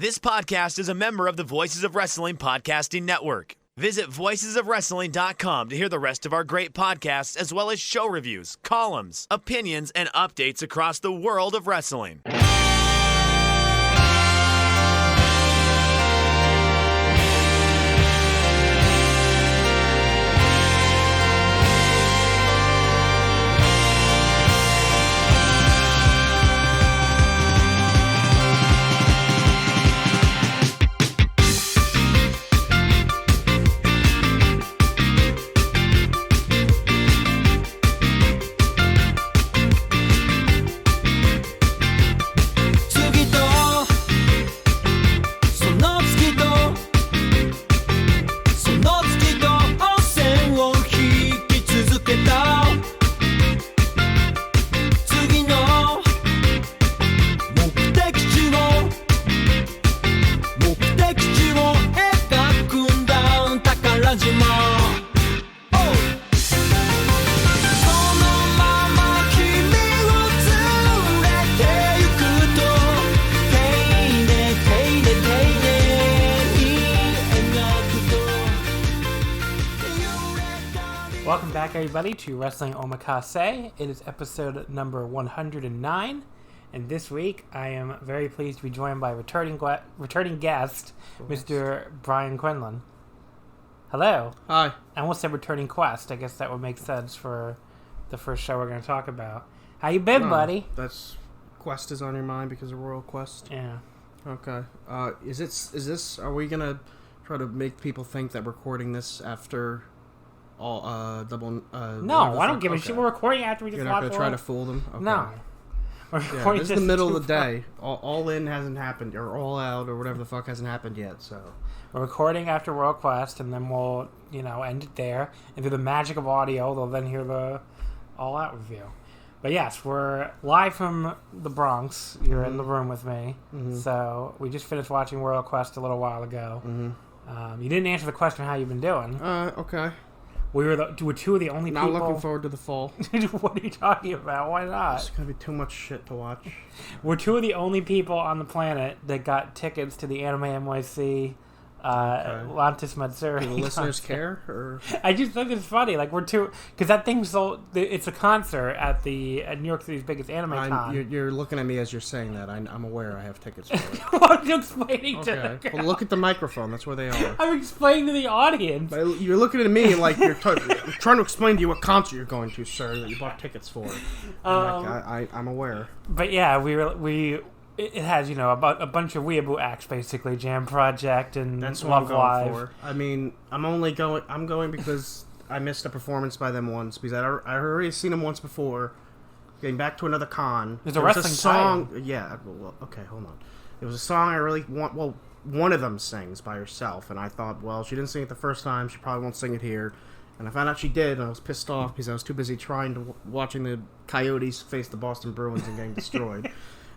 This podcast is a member of the Voices of Wrestling Podcasting Network. Visit voicesofwrestling.com to hear the rest of our great podcasts, as well as show reviews, columns, opinions, and updates across the world of wrestling. Welcome back, everybody, to Wrestling Omakase. It is episode number 109, and this week I am very pleased to be joined by returning guest, Mr. Brian Quinlan. Hello. Hi. I almost said returning quest. I guess that would make sense for the first show we're going to talk about. How you been, buddy? That's Quest is on your mind because of Royal Quest. Yeah. Okay. Is this? Are we gonna try to make people think that we're recording this after? All double. No, I don't give a shit. We're recording after we just. You're not gonna try to fool them. Okay. No. Yeah, this is the middle of the day. All in hasn't happened, or all out, or whatever the fuck hasn't happened yet. So we're recording after Royal Quest, and then we'll end it there. And through the magic of audio, they'll then hear the all out review. But yes, we're live from the Bronx. You're in the room with me. Mm-hmm. So we just finished watching Royal Quest a little while ago. Mm-hmm. You didn't answer the question how you've been doing. Okay. We were two of the only people... Not looking forward to the fall. What are you talking about? Why not? It's going to be too much shit to watch. We're two of the only people on the planet that got tickets to the Anime NYC Lantis Matsuri. Do the listeners care? Or? I just think it's funny. Like, we're two... Because that thing's so... It's a concert at New York City's biggest anime con. You're looking at me as you're saying that. I'm aware I have tickets for it. What are you explaining to the girl? Well, look at the microphone. That's where they are. I'm explaining to the audience. But you're looking at me like you're trying to explain to you what concert you're going to, sir, that you bought tickets for. I'm aware. But yeah, It has, a bunch of weeaboo acts, basically. Jam Project and That's what Love I'm Live. going for. I mean, I'm going because I missed a performance by them once, because I already seen them once before. Getting back to another con. There's a wrestling song. title. Yeah, well, okay, hold on. It was a song I really want. Well, one of them sings by herself, and I thought, well, she didn't sing it the first time. She probably won't sing it here. And I found out she did, and I was pissed off because I was too busy watching the Coyotes face the Boston Bruins and getting destroyed.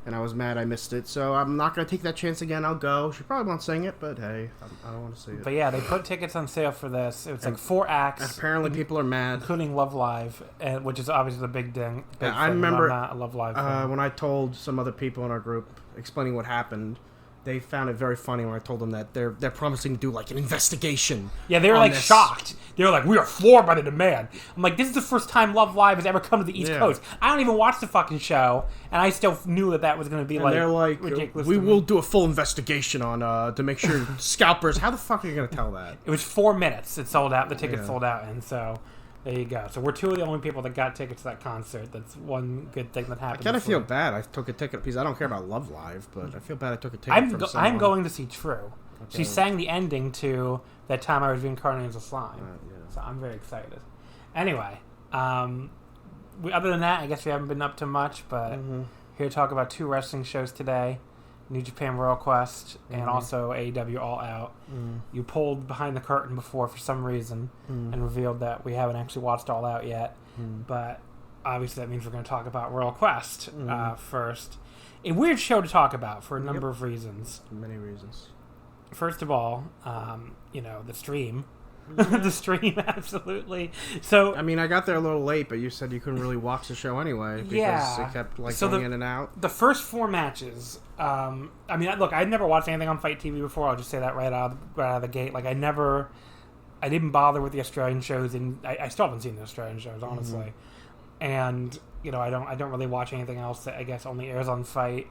And I was mad I missed it, so I'm not going to take that chance again. I'll go. She probably won't sing it, but hey, I don't want to see it. But yeah, they put tickets on sale for this. It was like 4 acts. And apparently people are mad. Including Love Live, which is obviously the big thing. I remember I'm not a Love Live fan. When I told some other people in our group explaining what happened, they found it very funny when I told them that they're promising to do like an investigation. Yeah, they were like shocked. They were like, "We are floored by the demand." I'm like, "This is the first time Love Live has ever come to the East Coast. I don't even watch the fucking show, and I still knew that was going to be and they're like, ridiculous. We will do a full investigation on to make sure scalpers. How the fuck are you going to tell that? It was 4 minutes. It sold out. The tickets sold out, and so. There you go. So we're two of the only people that got tickets to that concert. That's one good thing that happened. I kind of feel bad. I took a ticket because I don't care about Love Live, but I feel bad I took a ticket from someone. I'm going to see True. Okay. She sang the ending to That Time I Was Reincarnated as a Slime. So I'm very excited. Anyway, other than that, I guess we haven't been up to much, but here to talk about 2 wrestling shows today. New Japan Royal Quest, and also AEW All Out. You pulled behind the curtain before for some reason and revealed that we haven't actually watched All Out yet. But obviously that means we're going to talk about Royal Quest first. A weird show to talk about for a number of reasons. Many reasons. First of all, the stream the stream, absolutely. So I mean, I got there a little late, but you said you couldn't really watch the show anyway because it kept going in and out. The first 4 matches. I mean, look, I'd never watched anything on Fight TV before. I'll just say that right out of the gate. Like, I didn't bother with the Australian shows, and I still haven't seen the Australian shows, honestly. And I don't really watch anything else that I guess only airs on Fight.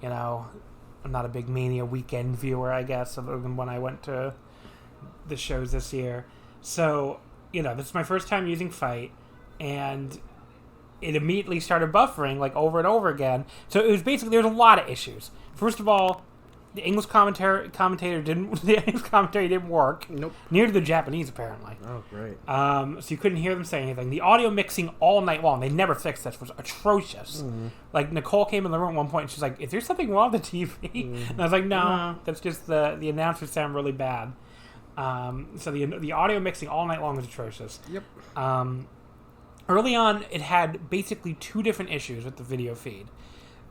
I'm not a big Mania weekend viewer, I guess, other than when I went to the shows this year. So, this is my first time using Fight, and it immediately started buffering, like, over and over again. So it was basically, there's a lot of issues. First of all, the English commentary didn't work. Nope. Neither did the Japanese, apparently. Oh, great. So you couldn't hear them say anything. The audio mixing all night long, they never fixed this, was atrocious. Mm-hmm. Like, Nicole came in the room at one point and she's like, "Is there something wrong with the TV?" Mm-hmm. And I was like, no, that's just the announcers sound really bad. So the audio mixing all night long was atrocious. Yep. Early on, it had basically 2 different issues with the video feed.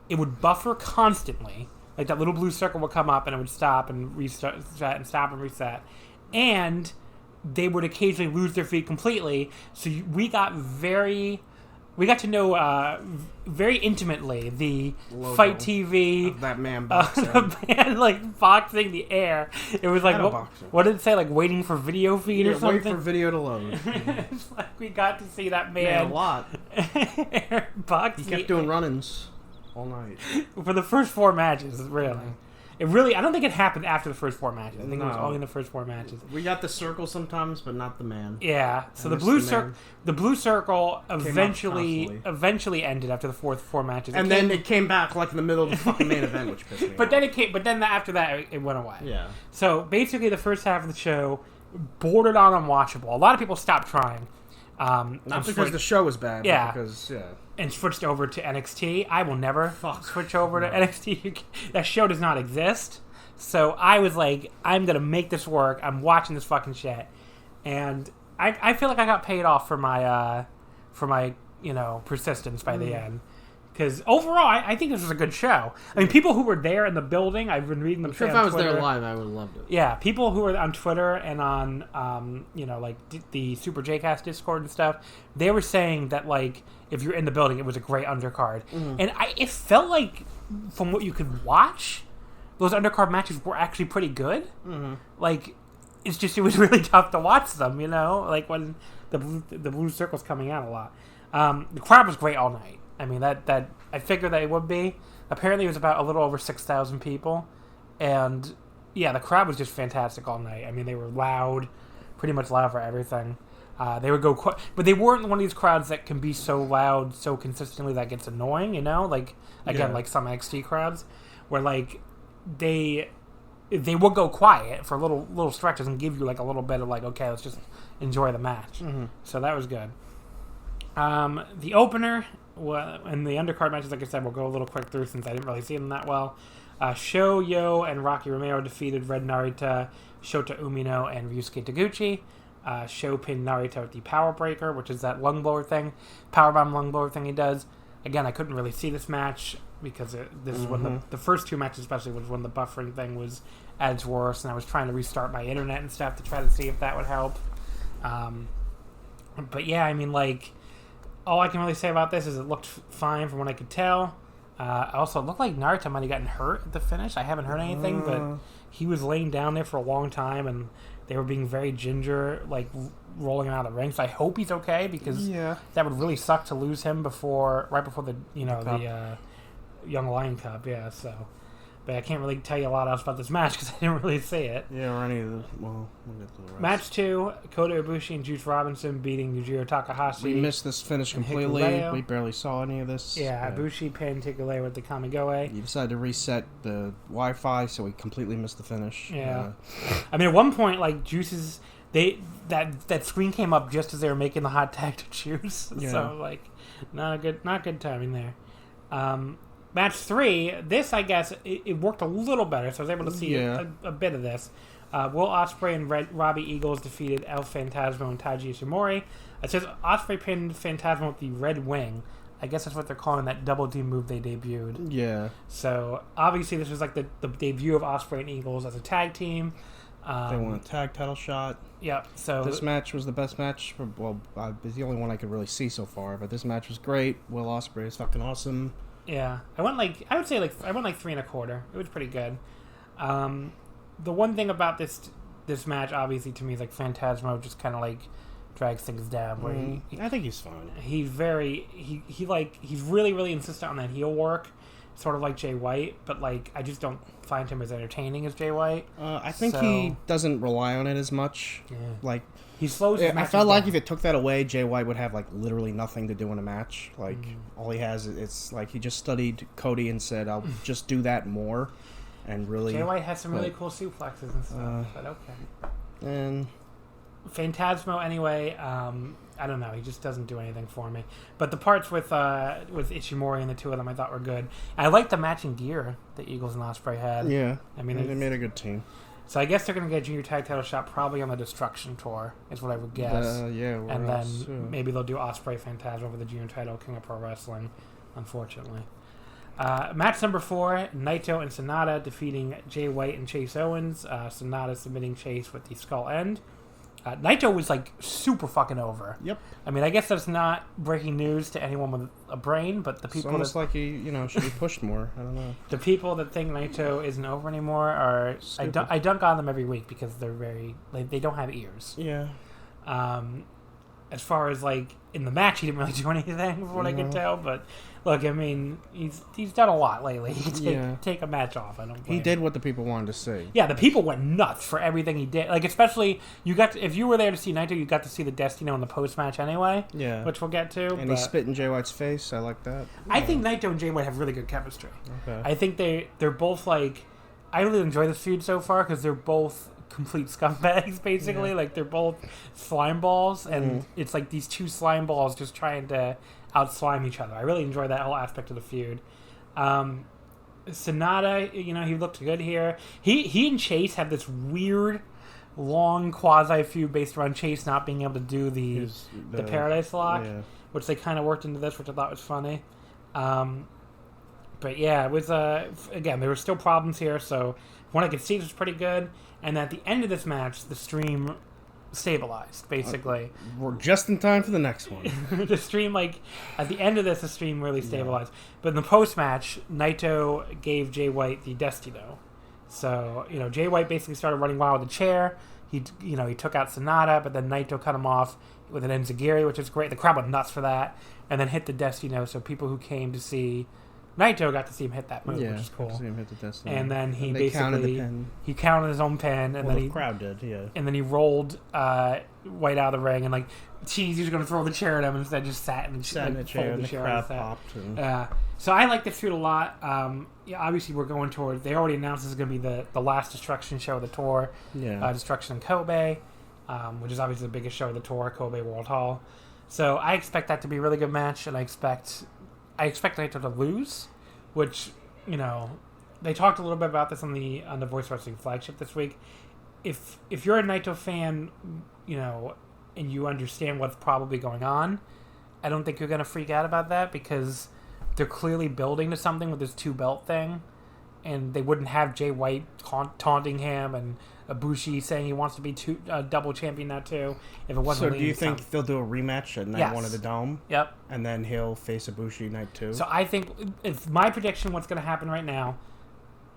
It would buffer constantly. Like, that little blue circle would come up and it would stop and reset and stop and reset. And they would occasionally lose their feed completely. So we got to know very intimately the logo Fight TV of that man boxing. The man, like, boxing the air. It was like, what did it say? Like, waiting for video feed or something? Wait for video to load. It's like we got to see that man a lot. box. He kept doing run-ins all night. For the first 4 matches, really. It really, I don't think it happened after the first 4 matches. I think it was only in the first 4 matches. We got the circle sometimes, but not the man. Yeah. So the blue circle eventually ended after the 4 matches. And then it came back like in the middle of the fucking main event, which pissed me off. But then after that, it went away. Yeah. So basically, the first half of the show bordered on unwatchable. A lot of people stopped trying. Not because the show was bad, but because and switched over to NXT. I will never switch over to NXT. That show does not exist. So I was like, I'm going to make this work. I'm watching this fucking shit. And I feel like I got paid off for my persistence by the end. Because overall, I think this was a good show. I mean, people who were there in the building, I've been reading them. I'm sure if I was there live, I would have loved it. Yeah, people who were on Twitter and on, the Super J-Cast Discord and stuff, they were saying that, like, if you're in the building, it was a great undercard. Mm-hmm. And it felt like, from what you could watch, those undercard matches were actually pretty good. Mm-hmm. Like, it's just, it was really tough to watch them, like when the blue circle's coming out a lot. The crowd was great all night. I mean, that I figured that it would be. Apparently, it was about a little over 6,000 people. And, yeah, the crowd was just fantastic all night. I mean, they were loud, pretty much loud for everything. They would go but they weren't one of these crowds that can be so loud so consistently that gets annoying, like, again, like some NXT crowds, where, like, they would go quiet for little stretches and give you, like, a little bit of, like, okay, let's just enjoy the match. Mm-hmm. So that was good. The opener and the undercard matches, like I said, we'll go a little quick through since I didn't really see them that well. Sho, Yo, and Rocky Romero defeated Red Narita, Shota Umino, and Ryusuke Taguchi. Sho pinned Narita with the Power Breaker, which is that powerbomb lung blower thing he does. Again, I couldn't really see this match because this is when the first 2 matches, especially, was when the buffering thing was at its worst, and I was trying to restart my internet and stuff to try to see if that would help. But yeah, I mean, like, all I can really say about this is it looked fine from what I could tell. Also, it looked like Narita might have gotten hurt at the finish. I haven't heard anything, but he was laying down there for a long time, and they were being very ginger, like, rolling him out of the ring. So I hope he's okay, because that would really suck to lose him right before the Young Lion Cup. Yeah, so. But I can't really tell you a lot else about this match because I didn't really see it. Yeah, or any of the... Well, we'll get to the rest. Match 2, Kota Ibushi and Juice Robinson beating Yujiro Takahashi. We missed this finish completely. Hikuleo. We barely saw any of this. Yeah, Ibushi pinned Hikuleo with the Kamigoe. You decided to reset the Wi-Fi, so we completely missed the finish. Yeah. I mean, at one point, like, Juice's... That screen came up just as they were making the hot tag to Juice. Yeah. So, like, not good timing there. Match 3, this, I guess, it worked a little better, so I was able to see a bit of this. Will Ospreay and Robbie Eagles defeated El Phantasmo and Taiji Ishimori. It says Ospreay pinned Phantasmo with the Red Wing. I guess that's what they're calling that double team move they debuted. Yeah. So, obviously, this was like the debut of Ospreay and Eagles as a tag team. They won a tag title shot. Yep. So this match was the best match. It's the only one I could really see so far. But this match was great. Will Ospreay is fucking awesome. Yeah, I went 3.25. It was pretty good. The one thing about this match, obviously, to me, is like Phantasmo just kind of like drags things down. Where I think he's fine. He's really insistent on that heel work, sort of like Jay White, but like I just don't find him as entertaining as Jay White. I think he doesn't rely on it as much. Yeah. Like he slows. I felt like if it took that away, Jay White would have like literally nothing to do in a match. Like all he has, it's like he just studied Cody and said, "I'll just do that more." And really, Jay White has some really cool suplexes and stuff. But okay. And Phantasmo, anyway. I don't know. He just doesn't do anything for me. But the parts with Ishimori and the two of them, I thought were good. I liked the matching gear that Eagles and Ospreay had. Yeah, I mean, they made a good team. So I guess they're going to get a junior tag title shot probably on the Destruction tour, is what I would guess. And then maybe they'll do Ospreay Phantasmo for the junior title, King of Pro Wrestling, unfortunately. Match number 4, Naito and Sonata defeating Jay White and Chase Owens. Sonata submitting Chase with the skull end. Naito was like super fucking over. Yep. I mean, I guess that's not breaking news to anyone with a brain, but the people it's almost like he, should be pushed more. I don't know. The people that think Naito isn't over anymore are I dunk on them every week because they're very they don't have ears. Yeah. As far as like in the match, he didn't really do anything from what I could tell. But look, I mean, he's done a lot lately. He can take a match off. I don't. He did what the people wanted to see. Yeah, the people went nuts for everything he did. Like especially if you were there to see Naito, you got to see the Destino in the post match anyway. Yeah, which we'll get to. And he spit in Jay White's face. I like that. I think Naito and Jay White have really good chemistry. Okay. I think they're both like. I really enjoy this feud so far because they're both complete scumbags, basically. Yeah. Like they're both slime balls, and it's like these two slime balls just trying to out slime each other. I really enjoy that whole aspect of the feud. Sonata, he looked good here. He and Chase had this weird long quasi feud based around Chase not being able to do the Paradise Lock, which they kind of worked into this, which I thought was funny. But yeah, it was again, there were still problems here, so from what I could see, it was pretty good. And at the end of this match, the stream stabilized, basically. We're just in time for the next one. The stream, at the end of this, the stream really stabilized. Yeah. But in the post-match, Naito gave Jay White the Destino. So, Jay White basically started running wild with the chair. He took out Sonata, but then Naito cut him off with an enziguri, which is great. The crowd went nuts for that. And then hit the Destino, so people who came to see Naito got to see him hit that move, which is cool. To see him hit the Destiny. And then he counted his own pin, and then the crowd did, yeah. And then he rolled White out of the ring, and he was going to throw the chair at him, and instead just sat in the chair, and the crowd popped. So I like this feud a lot. Obviously we're going towards. They already announced this is going to be the last Destruction show of the tour. Yeah. Destruction in Kobe, which is obviously the biggest show of the tour, Kobe World Hall. So I expect that to be a really good match, and I expect Naito to lose, which, they talked a little bit about this on the Voice Wrestling flagship this week. If you're a Naito fan, and you understand what's probably going on, I don't think you're going to freak out about that because they're clearly building to something with this 2-belt thing, and they wouldn't have Jay White taunting him and Ibushi saying he wants to be double champion now too. If it wasn't, so do you think they'll do a rematch at night 1 of the Dome? Yep. And then he'll face Ibushi night 2. So I think it's my prediction. What's going to happen right now?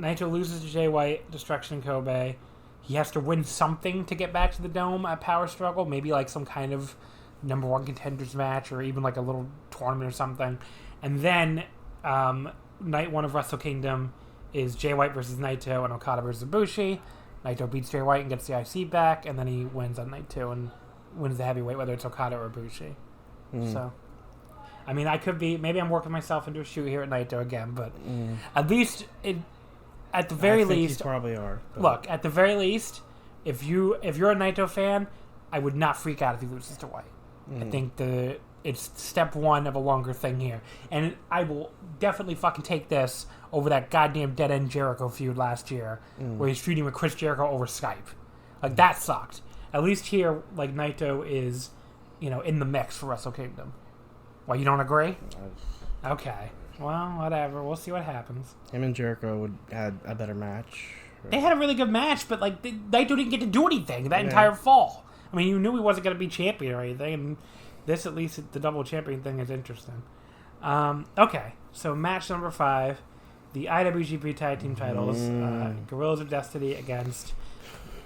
Naito loses to Jay White, Destruction in Kobe. He has to win something to get back to the Dome at Power Struggle. Maybe like some kind of number 1 contenders match, or even like a little tournament or something. And then night 1 of Wrestle Kingdom is Jay White versus Naito and Okada versus Ibushi. Naito beats Jay White and gets the IC back, and then he wins on night 2 and wins the heavyweight, whether it's Okada or Ibushi. So, I mean, maybe I'm working myself into a shoot here at Naito again, but at least at the very least, you probably are. But. Look, at the very least, if you're a Naito fan, I would not freak out if he loses to White. I think it's step 1 of a longer thing here, and I will definitely fucking take this over that goddamn dead end Jericho feud last year, where he's feuding with Chris Jericho over Skype. That sucked. At least here, Naito is, in the mix for Wrestle Kingdom. Well, you don't agree? Okay. Well, whatever. We'll see what happens. Him and Jericho would have a better match. They had a really good match, but like Naito didn't get to do anything that entire fall. I mean, you knew he wasn't going to be champion or anything, and this, at least, the double champion thing is interesting. Okay, so match number 5, the IWGP Tag Team Titles, Guerrillas of Destiny against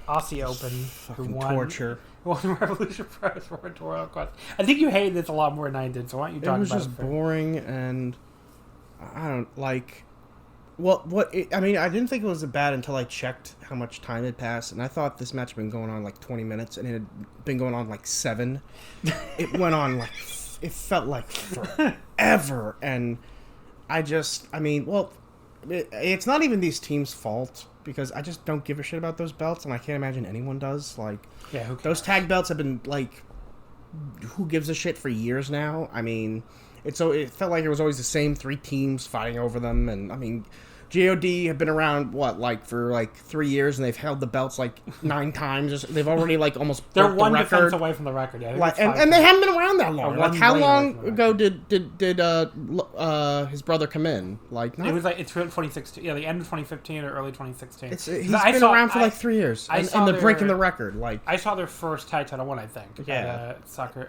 Aussie Open, who won. Torture. Won Revolution Pro Royal Quest. I think you hated this a lot more than I did, so why don't you talk about it? It was just boring, and I don't like. Well, I mean, I didn't think it was bad until I checked how much time had passed, and I thought this match had been going on like 20 minutes, and it had been going on like 7. It went on like, it felt like forever, and it's not even these teams' fault, because I just don't give a shit about those belts, and I can't imagine anyone does. Like, those tag belts have been like, who gives a shit for years now? I mean, it felt like it was always the same 3 teams fighting over them, and I mean, JOD have been around for 3 years, and they've held the belts like 9 times. They've already like almost they're broke one the record. defense away from the record. Yeah, and they haven't been around that long. Like, how long ago did his brother come in? Like, it was like it's 2016. Yeah, the end of 2015 or early 2016. He's been around for like 3 years, and they're breaking the record. Like, I saw their first tag title one, I think. Yeah,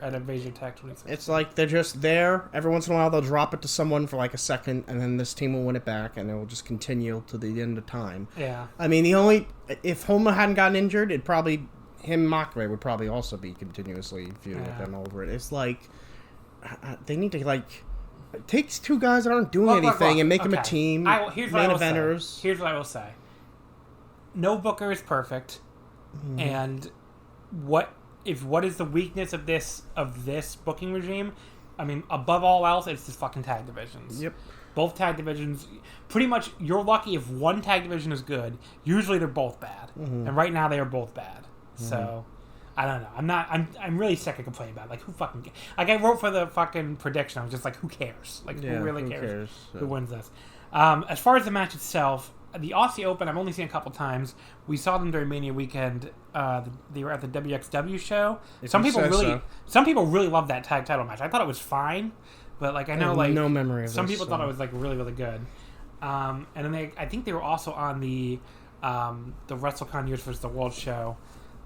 at Invasion Tag 2016. It's like they're just there. Every once in a while, they'll drop it to someone for like a second, and then this team will win it back, and it will just continue to the end of time. Yeah. I mean, if Homa hadn't gotten injured, him and Makabe would probably also be continuously feuding with them over it. It's like, they need to, like, it takes 2 guys that aren't doing anything and make them a team. Here's what I will say. No booker is perfect. And what is the weakness of this booking regime? I mean, above all else, it's the fucking tag divisions. Yep. Both tag divisions, pretty much, you're lucky if one tag division is good. Usually they're both bad, and right now they are both bad. So, I don't know. I'm really sick of complaining about it. Like, who fucking cares? Like, I wrote for the fucking prediction. I was just like, who cares? Like, who really cares? Who wins this? As far as the match itself, the Aussie Open, I've only seen a couple times. We saw them during Mania weekend. They were at the WXW show. Some people really loved that tag title match. I thought it was fine. But, like, I know, like, no memory of some people thought it was, like, really, really good. And then I think they were also on the WrestleCon Years vs. the World show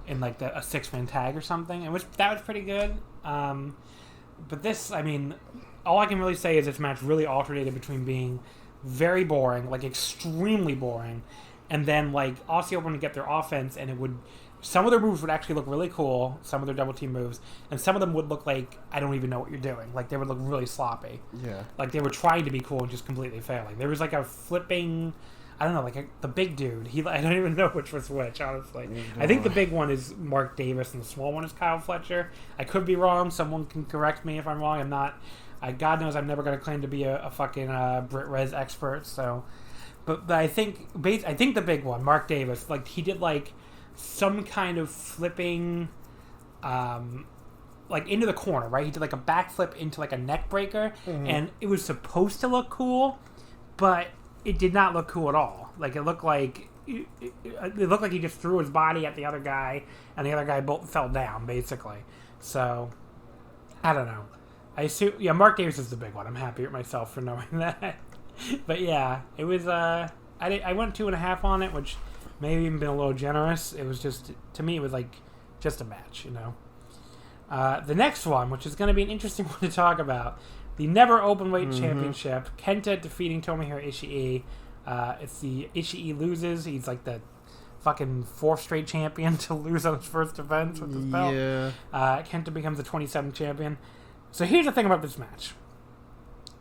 in, like, a 6-man tag or something. And that was pretty good. But this, I mean, all I can really say is this match really alternated between being very boring, like, extremely boring, and then, like, Aussie Open would get their offense, and it would... Some of their moves would actually look really cool, some of their double team moves, and some of them would look like, I don't even know what you're doing. Like, they would look really sloppy. Yeah. Like, they were trying to be cool and just completely failing. There was, like, a flipping... I don't know, like, the big dude. I don't even know which was which, honestly. I think the big one is Mark Davis, and the small one is Kyle Fletcher. I could be wrong. Someone can correct me if I'm wrong. I'm not... God knows I'm never going to claim to be a fucking Brit Rez expert, so... But I think the big one, Mark Davis, like, he did, like... some kind of flipping, like, into the corner, right? He did, like, a backflip into, like, a neck breaker, and it was supposed to look cool, but it did not look cool at all. Like, it looked like he just threw his body at the other guy, and the other guy both fell down, basically. So, I don't know. I assume, Mark Davis is the big one. I'm happy with myself for knowing that. But, yeah, it was, I went 2.5 on it, which... maybe even been a little generous. It was just, to me, it was like just a match, you know. The next one, which is going to be an interesting one to talk about, the Never Openweight Championship, Kenta defeating Tomohiro Ishii. It's the Ishii loses. He's like the fucking 4th straight champion to lose on his first defense with his belt. Yeah. Kenta becomes the 27th champion. So here's the thing about this match.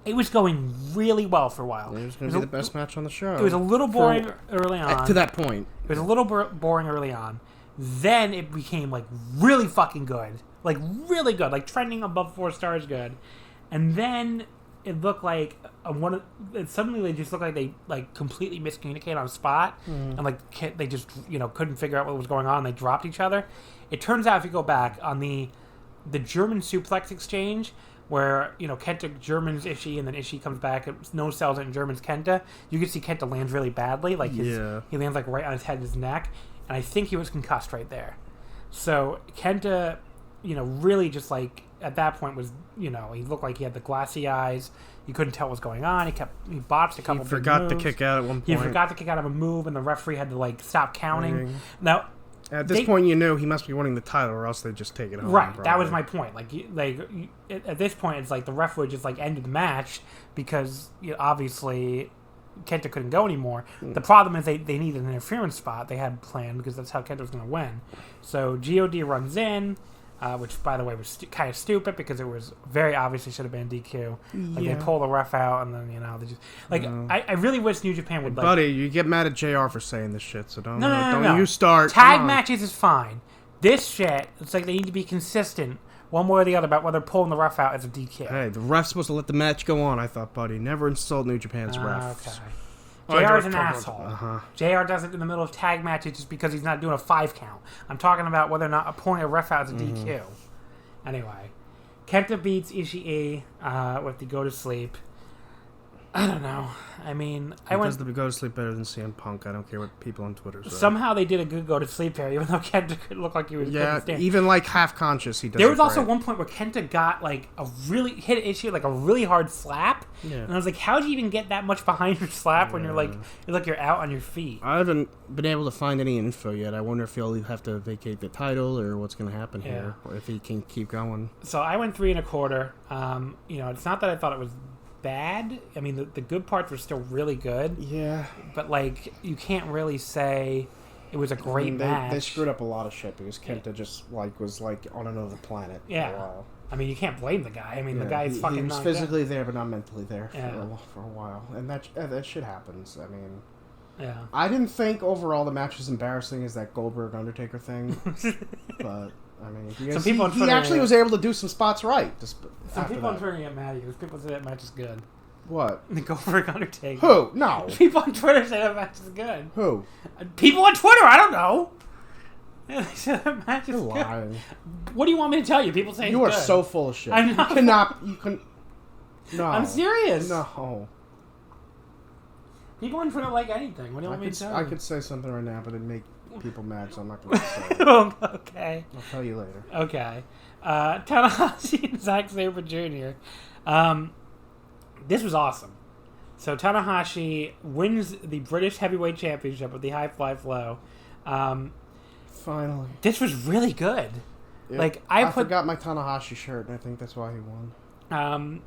It was going really well for a while. It was going to be the best match on the show. It was a little boring early on. To that point. It was a little boring early on. Then it became, like, really fucking good. Like, really good. Like, trending above 4 stars good. And then it looked like suddenly they just looked like they, like, completely miscommunicated on spot. And, like, they just, couldn't figure out what was going on. They dropped each other. It turns out, if you go back, on the German suplex exchange... where, Kenta Germans Ishii, and then Ishii comes back, no sells it, and Germans Kenta. You can see Kenta lands really badly. Like, he lands, like, right on his head and his neck. And I think he was concussed right there. So, Kenta really just like at that point was, he looked like he had the glassy eyes. You couldn't tell what was going on. He botched a couple. He forgot to kick out at one point. He forgot to kick out of a move, and the referee had to like stop counting. Now, at this point, you knew he must be winning the title, or else they'd just take it home. Right, probably. that was my point. At this point, it's like the ref would just like ended the match because obviously Kenta couldn't go anymore. The problem is they needed an interference spot they had planned because that's how Kenta was going to win. So God runs in, which by the way was kind of stupid because it was very obviously should have been DQ. Like they pull the ref out and then they just I really wish New Japan would like. Buddy, you get mad at JR for saying this shit, so don't no. You start. Tag matches is fine. This shit, it's like they need to be consistent. One way or the other about whether pulling the ref out is a DQ. Hey, the ref's supposed to let the match go on, I thought, buddy. Never insult New Japan's refs. Okay. JR's an asshole. JR does it in the middle of tag matches just because he's not doing a 5 count. I'm talking about whether or not pulling a ref out is a DQ. Anyway, Kenta beats Ishii with the go to sleep. I don't know. I mean, does the go to sleep better than CM Punk? I don't care what people on Twitter say. Somehow they did a good go to sleep here, even though Kenta could look like he was even like half conscious. He does. There was also one point where Kenta got like hit Ishii like a really hard slap, and I was like, "How would you even get that much behind your slap when you're out on your feet?" I haven't been able to find any info yet. I wonder if he'll have to vacate the title or what's going to happen here, or if he can keep going. So I went 3 1/4. It's not that I thought it was bad. I mean, the good parts were still really good. Yeah. But, you can't really say it was a great match. They screwed up a lot of shit because Kenta just, was, on another planet for a while. I mean, you can't blame the guy. I mean, the guy's fucking... He was physically there, but not mentally there for a while. And that shit happens. I mean... Yeah. I didn't think overall the match was embarrassing as that Goldberg-Undertaker thing. But... I mean, he actually was able to do some spots right. Some people on Twitter get mad at you because people say that match is good. What? The Goldberg Undertaker. Who? No. People on Twitter say that match is good. Who? People on Twitter. I don't know. They say that match is You're lying. Good. What do you want me to tell you? People say you it's are good. so full of shit. I'm not. You cannot. You can. No. I'm serious. No. People on Twitter like anything. What do you want me to tell you? I could say something right now, but it'd make people mad, so I'm not going to say it. Okay. I'll tell you later. Okay. Tanahashi and Zack Sabre Jr. This was awesome. So Tanahashi wins the British Heavyweight Championship with the High Fly Flow. Finally. This was really good. Yeah, I forgot my Tanahashi shirt, and I think that's why he won.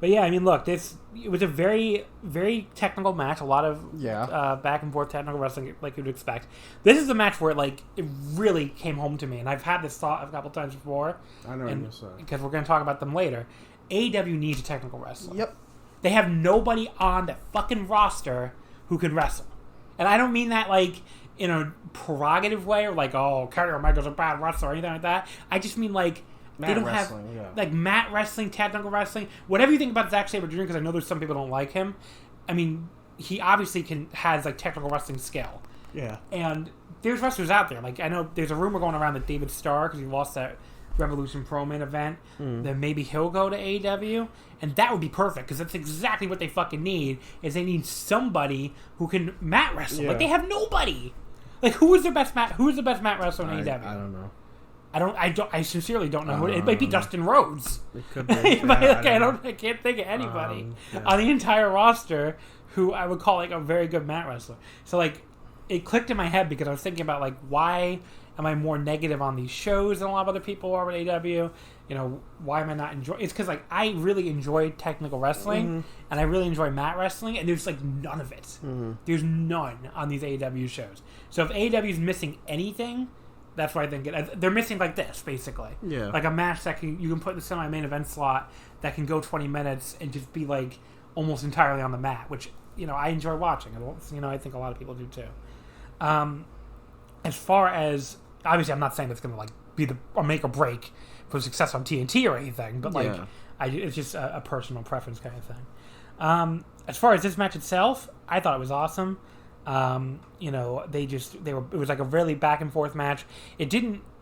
But yeah, I mean, look, it was a very, very technical match. A lot of back and forth technical wrestling, like you'd expect. This is a match where it really came home to me, and I've had this thought a couple times before. I know what you're saying. Because we're going to talk about them later. AEW needs a technical wrestler. Yep. They have nobody on the fucking roster who can wrestle, and I don't mean that in a prerogative way or Kenny Omega's a bad wrestler or anything like that. I just mean they don't have mat wrestling, technical wrestling, whatever you think about Zack Sabre Jr. Because I know there's some people who don't like him. I mean, he obviously has technical wrestling skill. Yeah. And there's wrestlers out there. I know there's a rumor going around that David Starr, because he lost that Revolution Pro Main event, that maybe he'll go to AEW, and that would be perfect because that's exactly what they fucking need. Is they need somebody who can mat wrestle. Yeah. They have nobody. Who is the best mat wrestler in AEW? I don't know. I sincerely don't know. It might be Dustin Rhodes. It could be. I can't think of anybody on the entire roster who I would call a very good mat wrestler. So it clicked in my head because I was thinking about why am I more negative on these shows than a lot of other people are with AEW? Why am I not enjoying? It's because I really enjoy technical wrestling and I really enjoy mat wrestling, and there's none of it. There's none on these AEW shows. So if AEW is missing anything, that's what I think. They're missing this, basically. Yeah. A match that you can put in the semi-main event slot that can go 20 minutes and just be almost entirely on the mat, which I enjoy watching. I think a lot of people do too. As far as obviously, I'm not saying that's going to be a make or break for success on TNT or anything, but it's just a personal preference kind of thing. As far as this match itself, I thought it was awesome. It was a really back and forth match.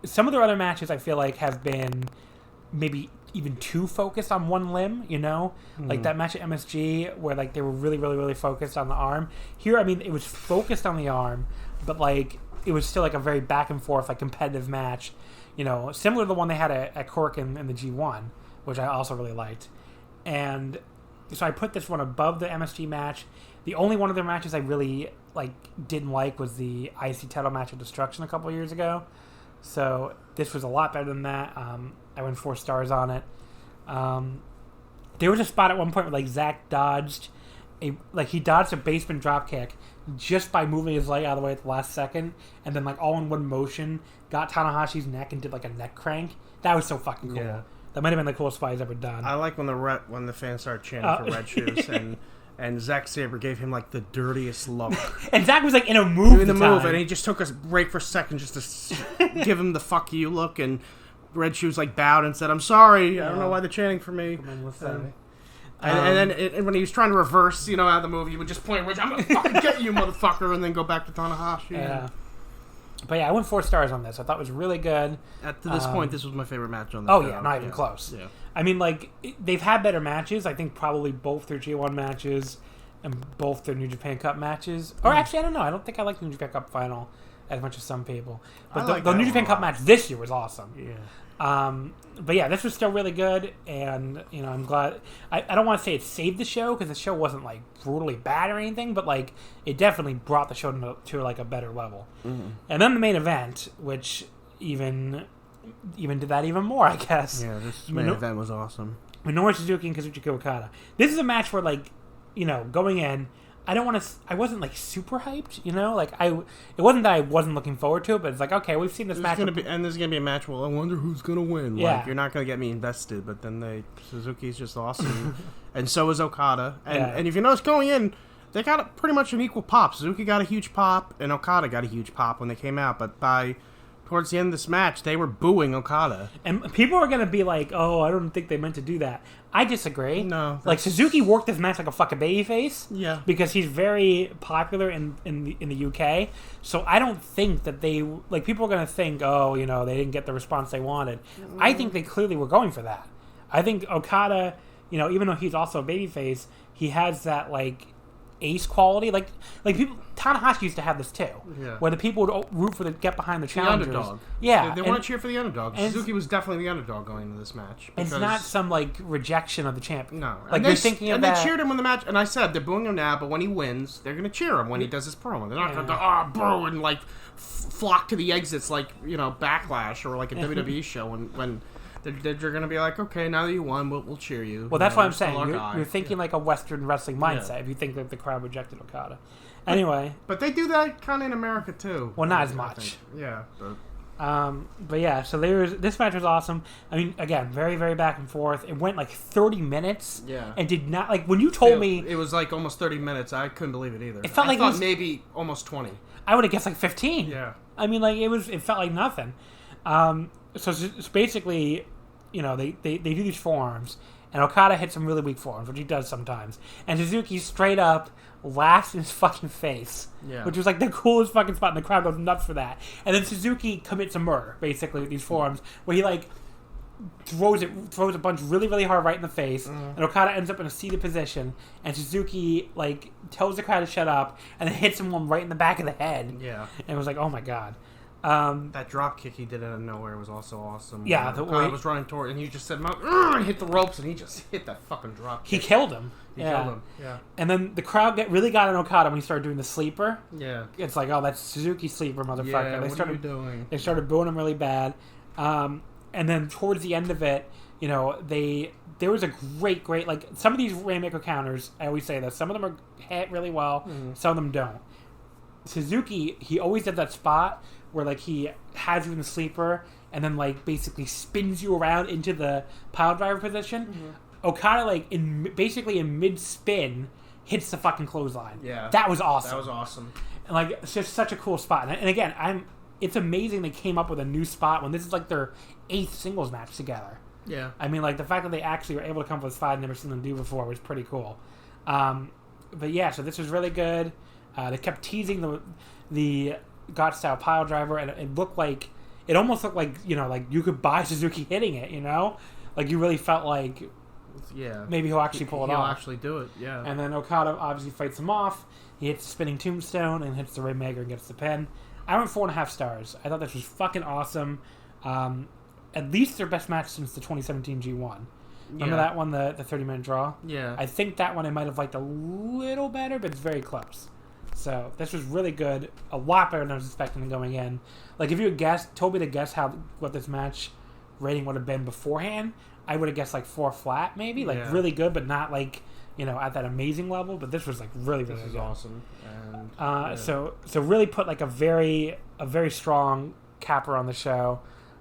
Some of their other matches I feel have been maybe even too focused on one limb, like that match at MSG where they were really, really, really focused on the arm. Here, I mean, it was focused on the arm, but it was still a very back and forth, competitive match. similar to the one they had at Cork in the G1, which I also really liked. And so I put this one above the MSG match. The only one of their matches I really didn't like was the IC title match at Destruction a couple years ago. So this was a lot better than that. I went 4 stars on it. There was a spot at one point where Zack dodged he dodged a basement dropkick just by moving his leg out of the way at the last second, and then all in one motion got Tanahashi's neck and did a neck crank. That was so fucking cool. Yeah. That might have been the coolest spot he's ever done. I like when the fans started chanting for Red Shoes and Zack Sabre gave him the dirtiest look. And Zack was in a move. Doing the move, and he just took a break for a second just to give him the fuck you look, and Red Shoes bowed and said, "I'm sorry. Yeah. I don't know why they're chanting for me." And then when he was trying to reverse, out of the movie, he would just point, "I'm gonna fucking get you, motherfucker," and then go back to Tanahashi. Yeah. But yeah, I went 4 stars on this. I thought it was really good. At this point, this was my favorite match on the show. Oh yeah, not even close. Yeah. I mean, they've had better matches. I think probably both their G1 matches and both their New Japan Cup matches. Or actually, I don't know. I don't think I like the New Japan Cup final as much as some people. But the New Japan Cup match this year was awesome. Yeah. But yeah, this was still really good, and I'm glad. I don't want to say it saved the show because the show wasn't brutally bad or anything, but it definitely brought the show to a better level. Mm-hmm. And then the main event, which even did that even more, I guess. Yeah, this main event was awesome. Minoru Suzuki and Kazuchika Okada. This is a match where going in, I wasn't super hyped, it wasn't that I wasn't looking forward to it, but it's okay, we've seen this match. There's going to be a match, well, I wonder who's going to win. Yeah. You're not going to get me invested, but then Suzuki's just awesome. And so is Okada. And if you notice going in, they got pretty much an equal pop. Suzuki got a huge pop, and Okada got a huge pop when they came out, but towards the end of this match, they were booing Okada. And people are going to be oh, I don't think they meant to do that. I disagree. No. Suzuki worked this match like a fucking babyface. Yeah. Because he's very popular in the UK. So I don't think that they... people are going to think, oh, they didn't get the response they wanted. I think they clearly were going for that. I think Okada, even though he's also a babyface, he has that, ace quality. People... Tanahashi used to have this too, where the people would root for get behind the challengers. The underdog. Yeah, they want to cheer for the underdog. Suzuki was definitely the underdog going into this match. It's not some rejection of the champion. No, they're thinking of that. They cheered him in the match, and I said they're booing him now, but when he wins, they're going to cheer him when he does his promo. They're not going to boo and flock to the exits Backlash or a WWE show when. They're going to be okay, now that you won, we'll cheer you. Well, that's what I'm saying. You're thinking a Western wrestling mindset if you think that the crowd rejected Okada. Anyway. But they do that kind of in America, too. Well, not as much. Yeah. But yeah, so this match was awesome. I mean, again, very, very back and forth. It went 30 minutes. Yeah. And did not, when you told me... It was almost 30 minutes. I couldn't believe it either. It felt I thought maybe almost 20. I would have guessed 15. Yeah. I mean, it felt like nothing. So it's basically, they do these forearms, and Okada hits some really weak forearms, which he does sometimes. And Suzuki straight up laughs in his fucking face, which was the coolest fucking spot, and the crowd goes nuts for that. And then Suzuki commits a murder, basically, with these forearms, where he throws a bunch really, really hard right in the face, and Okada ends up in a seated position, and Suzuki tells the crowd to shut up, and then hits him one right in the back of the head. Yeah. And it was oh my god. That drop kick he did out of nowhere was also awesome. Yeah, the guy was running toward, and he just said, and hit the ropes, and he just hit that fucking drop kick. He killed him. He killed him. Yeah. And then the crowd really got on Okada when he started doing the sleeper. Yeah. It's oh, that's Suzuki sleeper, motherfucker. Yeah, what are you doing? They started booing him really bad. And then towards the end of it, there was a great, some of these Rainmaker counters, I always say this, some of them are hit really well, some of them don't. Suzuki, he always did that spot where he has you in the sleeper and then basically spins you around into the pile driver position. Okada in mid spin hits the fucking clothesline. Yeah, that was awesome. That was awesome. And it's just such a cool spot. And again, it's amazing they came up with a new spot when this is their 8th singles match together. Yeah, I mean the fact that they actually were able to come up with this spot I'd never seen them do before was pretty cool. But yeah, so this was really good. They kept teasing the God style pile driver, and it almost looked like you could buy Suzuki hitting it. You really felt maybe he'll actually pull it off. He'll actually do it. Yeah. And then Okada obviously fights him off. He hits the spinning tombstone and hits the Rainmaker and gets the pin. I went 4.5 stars. I thought this was fucking awesome. At least their best match since the 2017 G1. Remember that one, the 30-minute draw? Yeah. I think that one I might have liked a little better, but it's very close. So this was really good. A lot better than I was expecting going in. Like, if you had told me to guess what this match rating would have been beforehand, I would have guessed like 4 flat, maybe. Like, really good, but not like, at that amazing level. But this was like really, really good. This is awesome. And, so really put like a very strong capper on the show.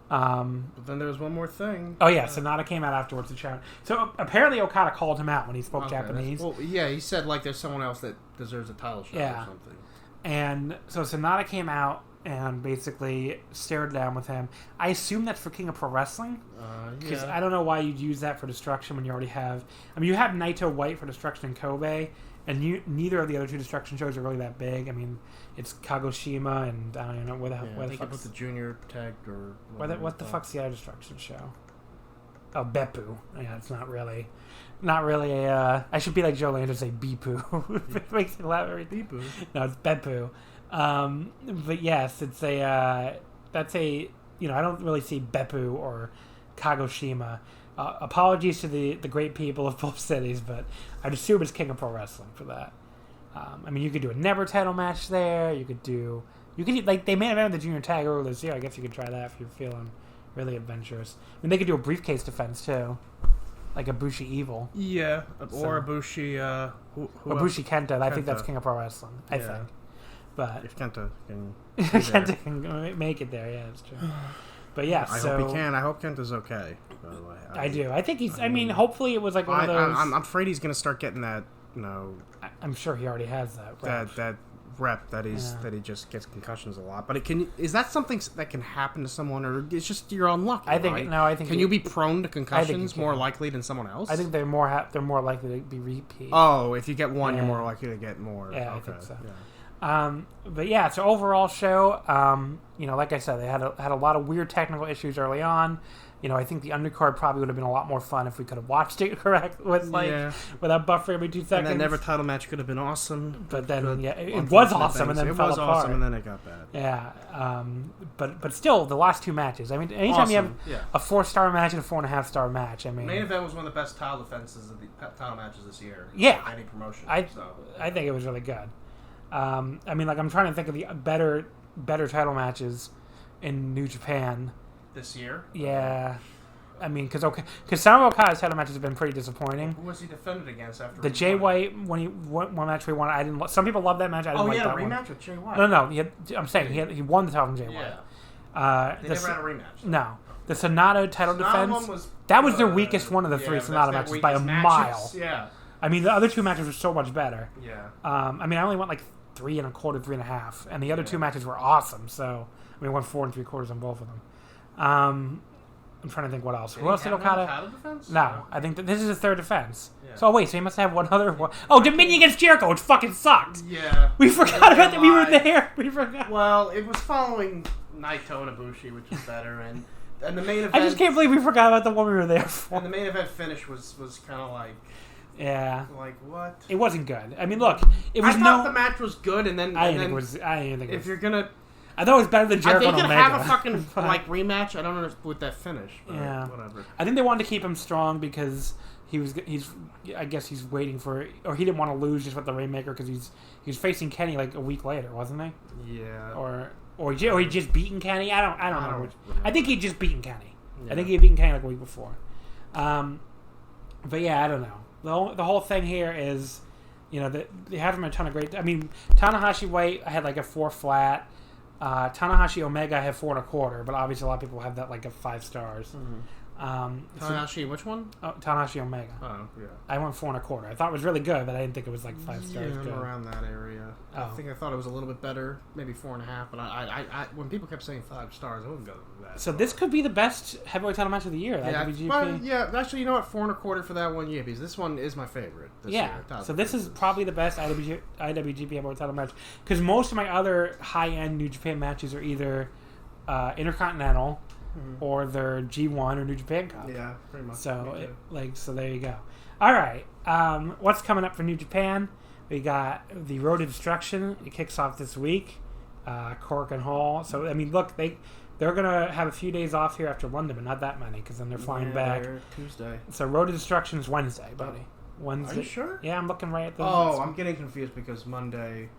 But then there was one more thing. Oh yeah, Sonata came out afterwards to chat. So apparently Okada called him out when he spoke Japanese. Well, yeah, he said like there's someone else that deserves a title shot or something. And so Sonata came out and basically stared down with him. I assume that's for King of Pro Wrestling. Because I don't know why you'd use that for Destruction when you already have... I mean, you have Naito White for Destruction in Kobe, and neither of the other 2 Destruction shows are really that big. I mean, it's Kagoshima and I don't even know where the I think it's the Junior Tag or... What the fuck's the other Destruction show? Oh, Beppu. Yeah, it's not really a... I should be like Joe Land and say Bipu. It makes me laugh every time. Bipu? No, it's Beppu. But yes, it's that's a... I don't really see Beppu or Kagoshima. Apologies to the great people of both cities, but I'd assume it's King of Pro Wrestling for that. I mean, you could do a never title match there. You could like, they may have had the junior tag earlier this year. I guess you could try that if you're feeling really adventurous. I mean, they could do a briefcase defense too, like Ibushi Evil. Yeah, or Ibushi. Ibushi Kenta. I think that's King of Pro Wrestling. I think, but if Kenta can, Kenta can make it there, yeah, that's true. But yeah, I hope he can. I hope Kenta's okay. By the way, I do. I think he's. I mean, hopefully it was like one of those. I'm afraid he's going to start getting that. I'm sure he already has that rep. That rep that he just gets concussions a lot. But is that something that can happen to someone, or it's just you're unlucky? I think right? No, I think. Can you be prone to concussions more likely than someone else? I think they're more likely to be repeat. Oh, if you get one, you're more likely to get more. Yeah, okay. I think so. Yeah. But yeah, so overall show, like I said, they had a lot of weird technical issues early on. I think the undercard probably would have been a lot more fun if we could have watched it correct without buffering every 2 seconds. And that never title match could have been awesome. But then it was awesome and then fell apart. Awesome and then it got bad. Yeah. But still, the last 2 matches. I mean, anytime you have a 4-star match and a 4.5-star match, I mean, main event was one of the best title defenses of the title matches this year. Yeah. Any promotion. I think it was really good. I mean, like, I'm trying to think of the better title matches in New Japan this year. Yeah, I mean, because some of Okada's title matches have been pretty disappointing. Who was he defended against after the Jay White when he won one match? He won. I didn't. Some people love that match. I didn't like that one. Oh, yeah, rematch with Jay White. No. I'm saying he won the title from Jay White. They never had a rematch. No, the Sonata title defense. Was their weakest one of the 3 Sonata matches by a mile. Yeah. I mean, the other 2 matches were so much better. Yeah. I mean, I only went like 3 1/4, 3 1/2, and the other 2 matches were awesome. So I went 4 3/4 on both of them. I'm trying to think what else. Who else did Okada? No, I think that this is his 3rd defense. Yeah. So wait, so he must have one other one. Oh, Dominion against Jericho, which fucking sucked. Yeah. We forgot about that. We were there. We forgot. Well, it was following Naito and Ibushi, which is better, and the main event. I just can't believe we forgot about the one we were there for. And the main event finish was kind of like. Yeah. Like what? It wasn't good. I mean, look, it was. I thought the match was good, and then I didn't think it was. I didn't think. If you're gonna. I thought it was better than Jericho and Omega. They could have a fucking rematch. I don't know with that finish. But whatever. I think they wanted to keep him strong because I guess he's waiting for, or he didn't want to lose just with the Rainmaker because he's facing Kenny like a week later, wasn't he? Yeah. Or he just beaten Kenny. I don't know. Which, I think he'd just beaten Kenny. Yeah. I think he had beaten Kenny like a week before. But yeah, I don't know. The whole thing here is, they have him a ton of great. I mean, Tanahashi White had like a 4 flat. Tanahashi Omega I have 4 1/4, but obviously a lot of people have that like a 5 stars. Mm-hmm. Tanahashi, which one? Oh, Tanahashi Omega. Oh, yeah. I went 4 1/4. I thought it was really good, but I didn't think it was like 5 stars. Yeah, I'm around that area. I thought it was a little bit better, maybe 4.5. But I when people kept saying 5 stars, I wouldn't go with that. So this could be the best heavyweight title match of the year. Yeah, actually, you know what? 4 1/4 for that one, yeah, because this one is my favorite. This year, so this is probably the best IWGP heavyweight title match because most of my other high-end New Japan matches are either Intercontinental. Mm-hmm. Or their G1 or New Japan Cup. Yeah, pretty much. So, so there you go. All right. What's coming up for New Japan? We got the Road to Destruction. It kicks off this week. Cork and Hall. So, I mean, look, they're gonna have a few days off here after London, but not that many, because then they're flying back. Tuesday. So Road to Destruction's Wednesday, buddy. Wednesday. Are you sure? Yeah, I'm looking right at the. Oh, I'm getting confused because Monday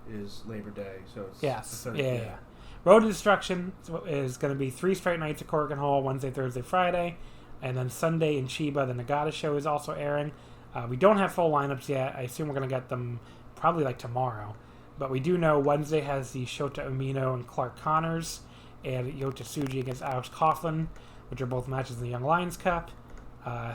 is Labor Day, so it's yes, yeah. Road to Destruction is going to be 3 straight nights at Korakuen Hall, Wednesday, Thursday, Friday, and then Sunday in Chiba. The Nagata show is also airing. We don't have full lineups yet. I assume we're going to get them probably like tomorrow, but we do know Wednesday has the Shota Umino and Clark Connors, and Yota Tsuji against Alex Coughlin, which are both matches in the Young Lions Cup.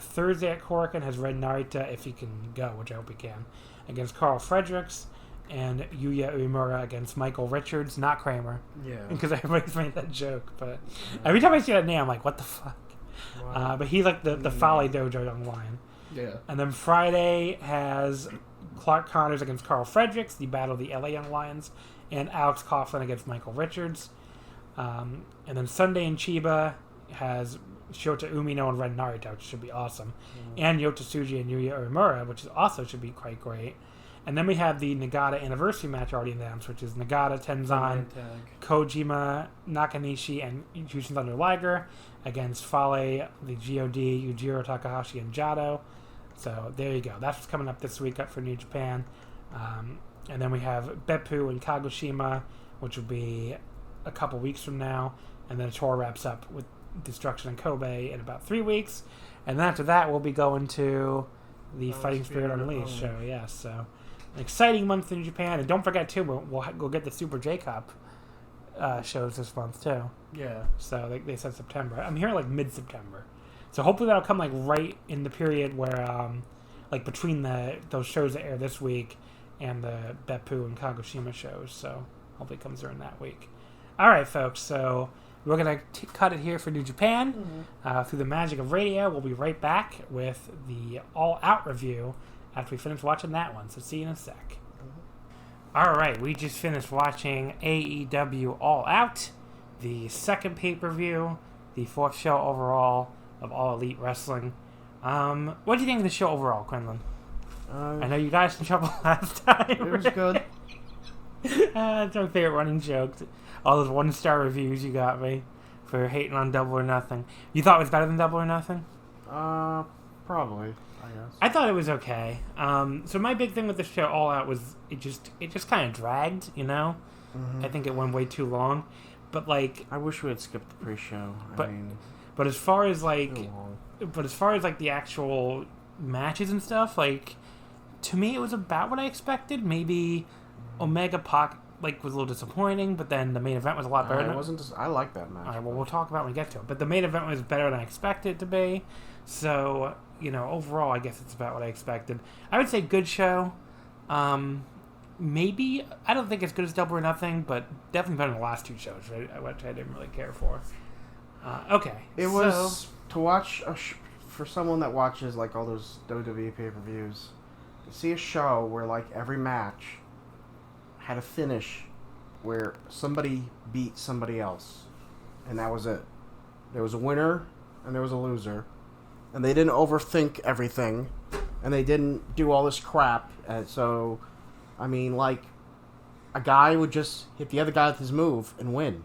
Thursday at Korakuen has Red Narita, if he can go, which I hope he can, against Carl Fredericks, and Yuya Uemura against Michael Richards, not Kramer. Yeah. Because everybody's made that joke, but every time I see that name, I'm like, what the fuck? Wow. But he's like the Fale Dojo Young Lion. Yeah. And then Friday has Clark Connors against Carl Fredericks, the Battle of the LA Young Lions, and Alex Coughlin against Michael Richards. And then Sunday in Chiba has Shota Umino and Red Narita, which should be awesome. And Yota Tsuji and Yuya Uemura, which also should be quite great. And then we have the Nagata anniversary match already announced, which is Nagata, Tenzan, Kojima, Nakanishi, and Jushin Thunder Liger against Fale, the GOD, Yujiro Takahashi, and Jado. So there you go. That's what's coming up this week up for New Japan. And then we have Beppu and Kagoshima, which will be a couple weeks from now. And then the tour wraps up with Destruction in Kobe in about 3 weeks. And then after that, we'll be going to the Fighting Spirit Unleashed show. Yes, so an exciting month in Japan. And don't forget, too, we'll go get the Super J-Cup shows this month, too. Yeah. So they said September. I'm here like mid-September. So hopefully that'll come like right in the period where, like between those shows that air this week and the Beppu and Kagoshima shows. So hopefully it comes during that week. All right, folks. So we're going to cut it here for New Japan. Through the magic of radio, we'll be right back with the All Out review after we finish watching that one. So see you in a sec. All right, we just finished watching AEW All Out, the second pay-per-view, the 4th show overall of All Elite Wrestling. What do you think of the show overall, Quinlan? I know you guys in trouble last time. It was good. That's my favorite running joke. All those 1-star reviews you got me for hating on Double or Nothing. You thought it was better than Double or Nothing? Probably, I guess. I thought it was okay. So my big thing with the show All Out was it just kind of dragged, you know? I think it went way too long. But like, I wish we had skipped the pre-show. But as far as like the actual matches and stuff, like to me it was about what I expected. Maybe Omega-PAC was a little disappointing, but then the main event was a lot better. I like that match. All right, well, we'll talk about it when we get to it. But the main event was better than I expected it to be. So, overall, I guess it's about what I expected. I would say good show. Maybe, I don't think it's good as Double or Nothing, but definitely better than the last 2 shows, which I didn't really care for. Okay. It was to watch, for someone that watches all those WWE pay-per-views, to see a show where every match had a finish where somebody beat somebody else, and that was it. There was a winner and there was a loser, and they didn't overthink everything, and they didn't do all this crap. And so, I mean, a guy would just hit the other guy with his move and win.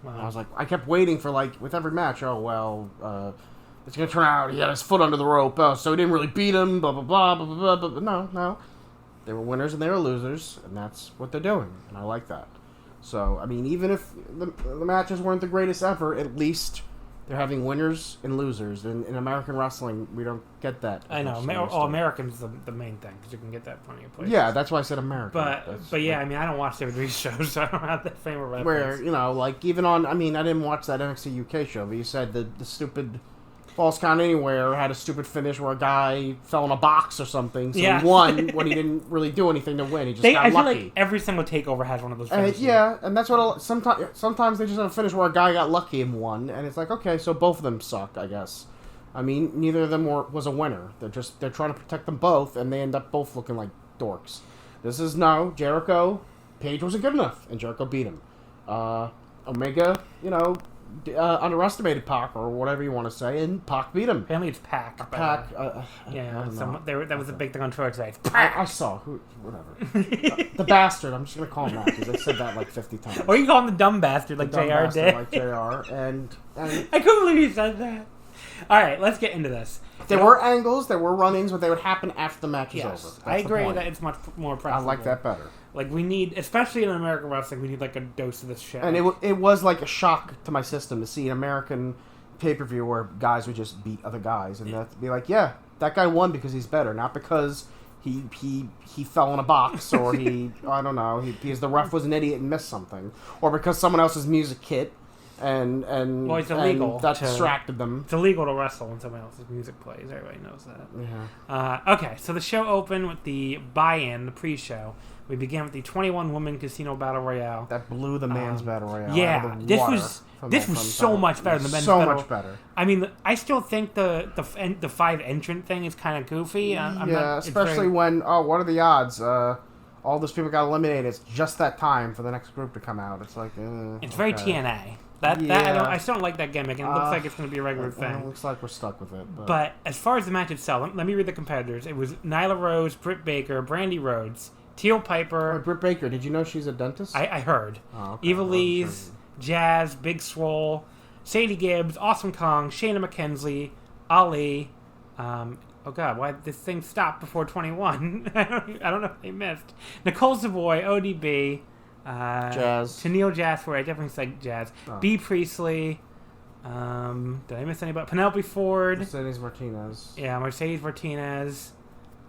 Wow. I was I kept waiting for with every match. Oh well, it's gonna turn out he had his foot under the rope, so he didn't really beat him. Blah blah blah blah blah blah. But no. They were winners and they were losers, and that's what they're doing, and I like that. So, I mean, even if the matches weren't the greatest ever, at least they're having winners and losers. In American wrestling, we don't get that. I know. American's the main thing, because you can get that plenty of places. Yeah, that's why I said American. But yeah, I mean, I don't watch WWE's shows, so I don't have that frame of reference. Where, even on, I mean, I didn't watch that NXT UK show, but you said the stupid Falls Count Anywhere had a stupid finish where a guy fell in a box or something, so he won when he didn't really do anything to win. He just got lucky. I feel like every single takeover has one of those finishes. Yeah, and that's what sometimes they just have a finish where a guy got lucky and won, and it's okay, so both of them suck, I guess. I mean, neither of them was a winner. They're trying to protect them both, and they end up both looking like dorks. This is Jericho. Page wasn't good enough, and Jericho beat him. Omega, underestimated Pac, or whatever you want to say, and Pac beat him. Apparently it's Pac. Pac. Yeah, that was a big thing on Twitter today. I saw. Whatever. The bastard. I'm just going to call him that, because I said that like 50 times. Or you call him the dumb bastard, like JR did. Like JR. And I couldn't believe you said that. All right, let's get into this. There were angles, there were run-ins, but they would happen after the match is over. That's I agree that it's much more practical. I like that better. Like, we need, especially in American wrestling, we need like a dose of this shit. And it was like a shock to my system to see an American pay-per-view where guys would just beat other guys, and that'd be like, yeah, that guy won because he's better, not because he fell in a box, or I don't know, because the ref was an idiot and missed something, or because someone else's music hit. And well, it's illegal. That distracted them. It's illegal to wrestle when someone else's music plays. Everybody knows that. Yeah. Okay, so the show opened with the buy-in, the pre-show. We began with the 21-woman casino battle royale. That blew the men's battle royale. Yeah, this was so much better than the men's battle. So much better. I mean, I still think the 5 entrant thing is kind of goofy. Especially when what are the odds? All those people got eliminated. It's just that time for the next group to come out. It's like it's very TNA. I still don't like that gimmick, and it looks like it's going to be a regular thing. It looks like we're stuck with it. But as far as the match itself, let me read the competitors. It was Nyla Rose, Britt Baker, Brandy Rhodes, Teal Piper. Britt Baker, did you know she's a dentist? I heard. Oh, okay. Eva Lees, Jazz, Big Swole, Sadie Gibbs, Awesome Kong, Shayna McKenzie, Ali. Oh God, why did this thing stop before 21? I don't know if they missed. Nicole Savoy, ODB. Jazz. Tennille Jasper, I definitely said Jazz. B. Priestley. Did I miss anybody? Penelope Ford. Mercedes Martinez. Yeah, Mercedes Martinez.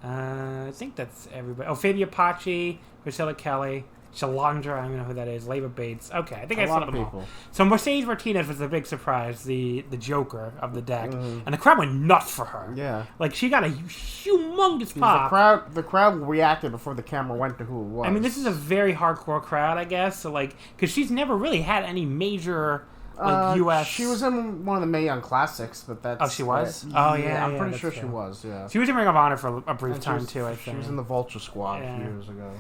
I think that's everybody. Oh, Fabia Paci, Priscilla Kelly, Shalandra, I don't even know who that is. Leva Bates. Okay, I think I saw them all. So Mercedes Martinez was the big surprise, the Joker of the deck, and the crowd went nuts for her. Yeah, like she got a humongous pop. The crowd reacted before the camera went to who it was. I mean, this is a very hardcore crowd, I guess. So like, because she's never really had any major. U.S. She was in one of the Mae Young Classics, but that's... Oh, she was? I'm pretty sure she was, yeah. She was in Ring of Honor for a brief time, too, I think. She was in the Vulture Squad a few years ago.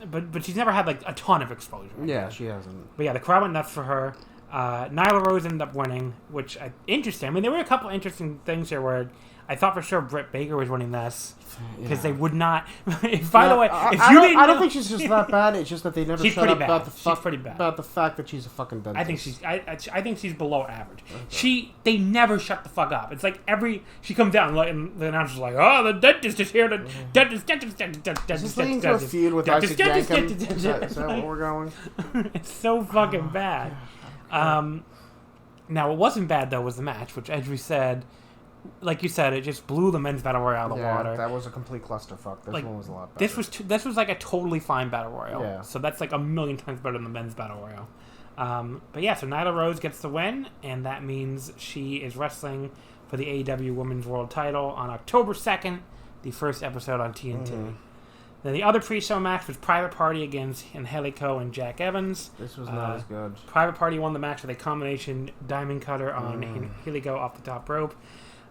But she's never had, like, a ton of exposure. Yeah, she hasn't. But yeah, the crowd went nuts for her. Nyla Rose ended up winning, which, interesting. I mean, there were a couple interesting things here where I thought for sure Britt Baker was winning this. Because they would not... By the way, I don't think she's just that bad. It's just that they never shut up about about the fact that she's a fucking dentist. I think she's below average. Okay. They never shut the fuck up. It's like she comes down and the announcer's like, oh, the dentist is here. The dentist. Is this leading to a feud with Isaac Yankem? Is that where we're going? It's so fucking bad. Now, what wasn't bad, though, was the match, which, as we said... Like you said, it just blew the men's battle royale out of the water. That was a complete clusterfuck. This one was a lot better. This was like a totally fine battle royale. Yeah. So that's like a million times better than the men's battle royale. But yeah, so Nyla Rose gets the win, and that means she is wrestling for the AEW Women's World Title on October 2nd, the first episode on TNT. Then the other pre-show match was Private Party against Angelico and Jack Evans. This was not as good. Private Party won the match with a combination diamond cutter on Angelico off the top rope.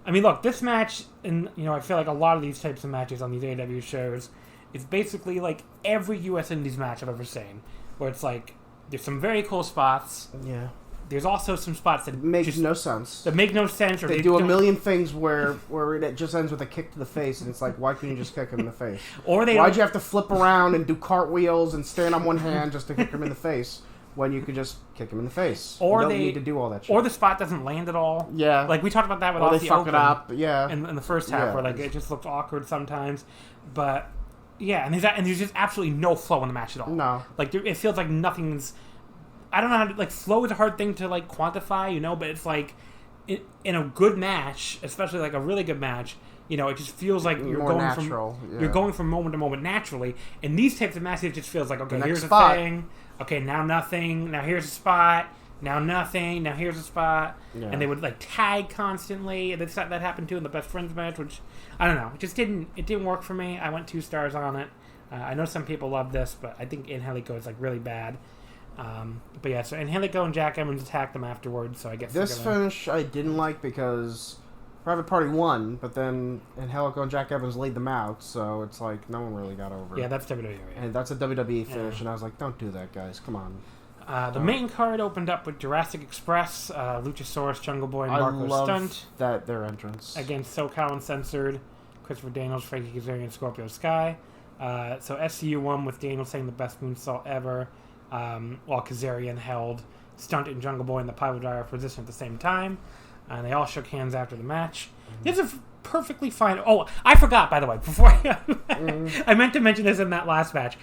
I mean, look, this match, and I feel like a lot of these types of matches on these AEW shows, it's basically like every U.S. Indies match I've ever seen, where it's like there's some very cool spots. Yeah. There's also some spots that make no sense. That make no sense, or they do a million things where it just ends with a kick to the face, and it's like, why can't you just kick him in the face? Why'd you have to flip around and do cartwheels and stand on one hand just to kick him in the face? When you could just kick him in the face. Or you don't need to do all that shit. Or the spot doesn't land at all. Yeah. Like, we talked about that with Aussie Aussie fuck Open it up. Yeah. In the first half, where, like, it just looked awkward sometimes. But, yeah, and there's just absolutely no flow in the match at all. No. Like, it feels like nothing's... I don't know how to... Like, flow is a hard thing to, like, quantify, but it's like... In a good match, especially, like, a really good match... it just feels like you're going from moment to moment naturally. And these types of matches, it just feels like, okay, here's a thing. Okay, now nothing. Now here's a spot. Now nothing. Now here's a spot. Yeah. And they would like tag constantly. That happened too in the Best Friends match, which I don't know. It just didn't work for me. I went 2 stars on it. I know some people love this, but I think Angelico is like really bad. But yeah, so Angelico and Jack Evans attacked them afterwards. So I guess this finish I didn't like because Private Party won, but then Angelico and Jack Evans laid them out, so it's like no one really got over. Yeah, that's WWE. And that's a WWE finish, and I was like, don't do that, guys. Come on. The main card opened up with Jurassic Express, Luchasaurus, Jungle Boy, and Marco Stunt. That their entrance Against SoCal Uncensored, Christopher Daniels, Frankie Kazarian, Scorpio Sky. So SCU won with Daniels saying the best moonsault ever, while Kazarian held Stunt and Jungle Boy in the Pile Driver position at the same time. And they all shook hands after the match. This is perfectly fine. Oh, I forgot, by the way, before I meant to mention this in that last match.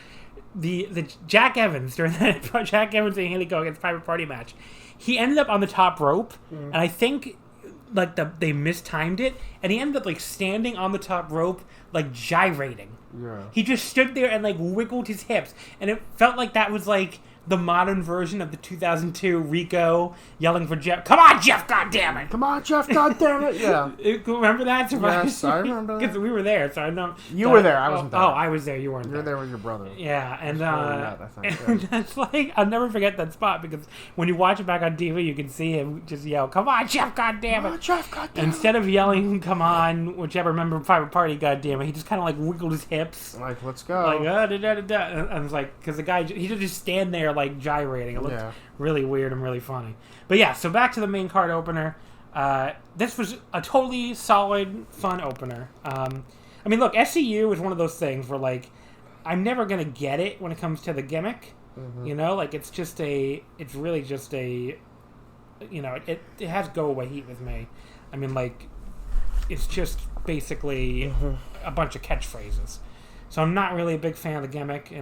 The Jack Evans, during that Jack Evans and Haley Go against Private Party match, he ended up on the top rope, and I think they mistimed it, and he ended up standing on the top rope, gyrating. Yeah. He just stood there and wiggled his hips, and it felt like that was the modern version of the 2002 Rico yelling for Jeff. Come on, Jeff! Goddammit! Come on, Jeff! Goddammit! Yeah. Remember that? Yes, I remember that. Because we were there, so I know. You were there. I wasn't there. Oh, I was there. You weren't there. You were there with your brother. Yeah, and and that's I'll never forget that spot, because when you watch it back on TV, you can see him just yell, "Come on, Jeff! Goddammit!" Come on, Jeff! Goddammit! Instead of yelling, "Come on," whichever member of Private Party, goddammit, he just kind of wiggled his hips. Let's go. Da-da-da-da. And I was because the guy, he just stand there gyrating. It looked really weird and really funny. But yeah, so back to the main card opener. This was a totally solid, fun opener. Look, SCU is one of those things where, I'm never going to get it when it comes to the gimmick. Mm-hmm. It's really just a, it has go-away heat with me. It's just basically a bunch of catchphrases. So I'm not really a big fan of the gimmick,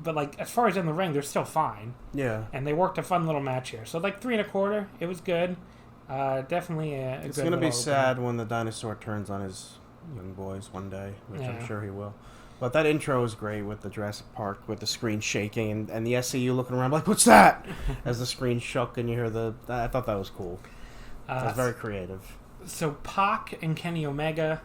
but as far as in the ring, they're still fine. Yeah. And they worked a fun little match here. So 3 1/4, it was good. Definitely a It's good going to be opener. sad when the dinosaur turns on his young boys one day, which I'm sure he will. But that intro was great with the Jurassic Park, with the screen shaking, and the SCU looking around what's that? As the screen shook and you hear I thought that was cool. That was very creative. So Pac and Kenny Omega.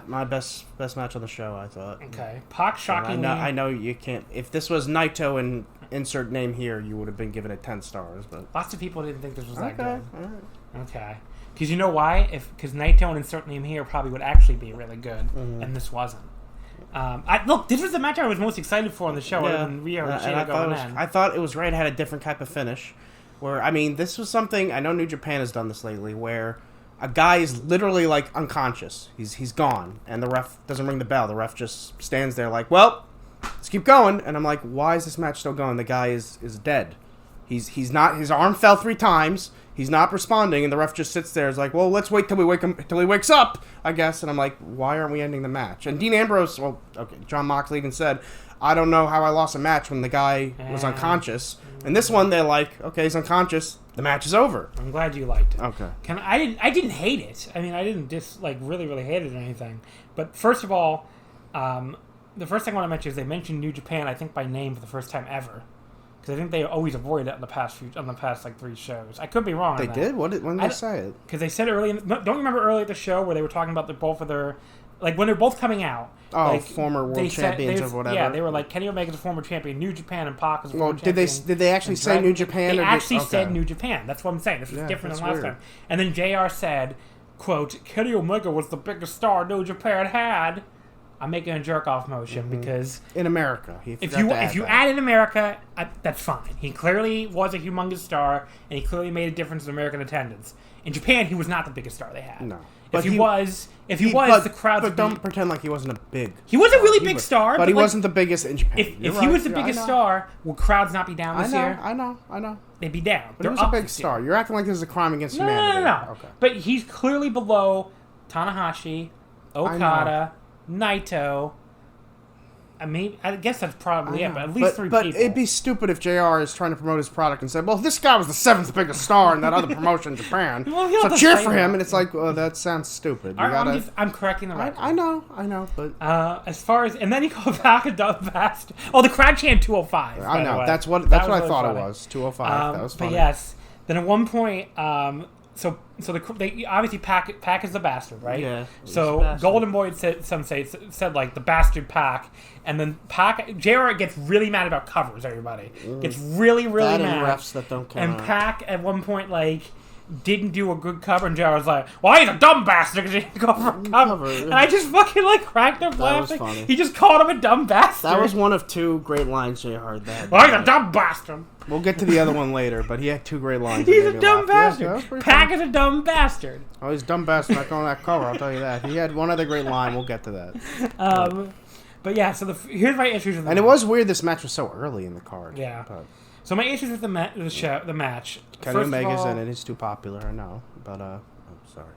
My best match on the show, I thought. Okay. Pac shockingly. I know you can't. If this was Naito and insert name here, you would have been given it 10 stars. But lots of people didn't think this was that good. All right. Okay. Because you know why? Because Naito and insert name here probably would actually be really good, and this wasn't. Look, this was the match I was most excited for on the show. Yeah. When Rio and I thought it was right. It had a different type of finish. Where this was something I know New Japan has done this lately, where a guy is literally unconscious. He's gone, and the ref doesn't ring the bell. The ref just stands there well, let's keep going. And I'm why is this match still going? The guy is dead. He's not. His arm fell 3 times. He's not responding, and the ref just sits there. It's well, let's wait till he wakes up, I guess. And I'm why aren't we ending the match? And Dean Ambrose, John Moxley even said, I don't know how I lost a match when the guy was unconscious. And this one, they're okay, he's unconscious. The match is over. I'm glad you liked it. Okay. I didn't hate it. I didn't really, really hate it or anything. But first of all, the first thing I want to mention is they mentioned New Japan, I think, by name for the first time ever. Because I think they always avoid it on the past 3 shows. I could be wrong. They did? When did they say it? Because they said it early. Don't you remember early at the show where they were talking about both of their, when they're both coming out? Oh, former world champions or whatever. Yeah, they were Kenny Omega's a former champion, New Japan, and Pac is a former champion. Did they actually say New Japan? They actually said New Japan. That's what I'm saying. This was different than last time. And then JR said, quote, Kenny Omega was the biggest star New Japan had. I'm making a jerk-off motion because in America, if you add in America, that's fine. He clearly was a humongous star, and he clearly made a difference in American attendance. In Japan, he was not the biggest star they had. No, if he was, the crowd. But don't pretend like he wasn't a big. He was a really big star, but he wasn't the biggest in Japan. If he was the biggest star, would crowds not be down this year? I know. They'd be down. But he was a big star. You're acting like this is a crime against humanity. No. Okay. But he's clearly below Tanahashi, Okada, Naito. I guess that's probably it, but at least 3 people. But it'd be stupid if JR is trying to promote his product and said, well, this guy was the 7th biggest star in that other promotion in Japan. So cheer for him. And it's that sounds stupid. I'm correcting the record. I know. But as far as... And then he called back a dumb fast... Oh, the crowd chant 205. I know. That's what I thought it was. 205. That was funny. But yes. Then at one point... So they obviously Pac is the bastard, right? Yeah. So Golden Boy said the bastard Pac, and then JR gets really mad about covers. Everybody gets really mad. And refs that don't count. And Pac at one point didn't do a good cover, and JR was like, well, he's a dumb bastard because he didn't go for a cover. And I just fucking, like, cracked up laughing. That was funny. He just called him a dumb bastard. That was one of 2 great lines JR had. Well, he's a dumb bastard. We'll get to the other one later, but he had 2 great lines. He's a dumb bastard. Yeah, Pac is a dumb bastard. Oh, he's a dumb bastard not going on that cover, I'll tell you that. He had one other great line, we'll get to that. But yeah, so here's my issues with the match. It was weird this match was so early in the card. Yeah. But so my issues with the match. Kenny Omega's in it, he's too popular, I know. But, sorry.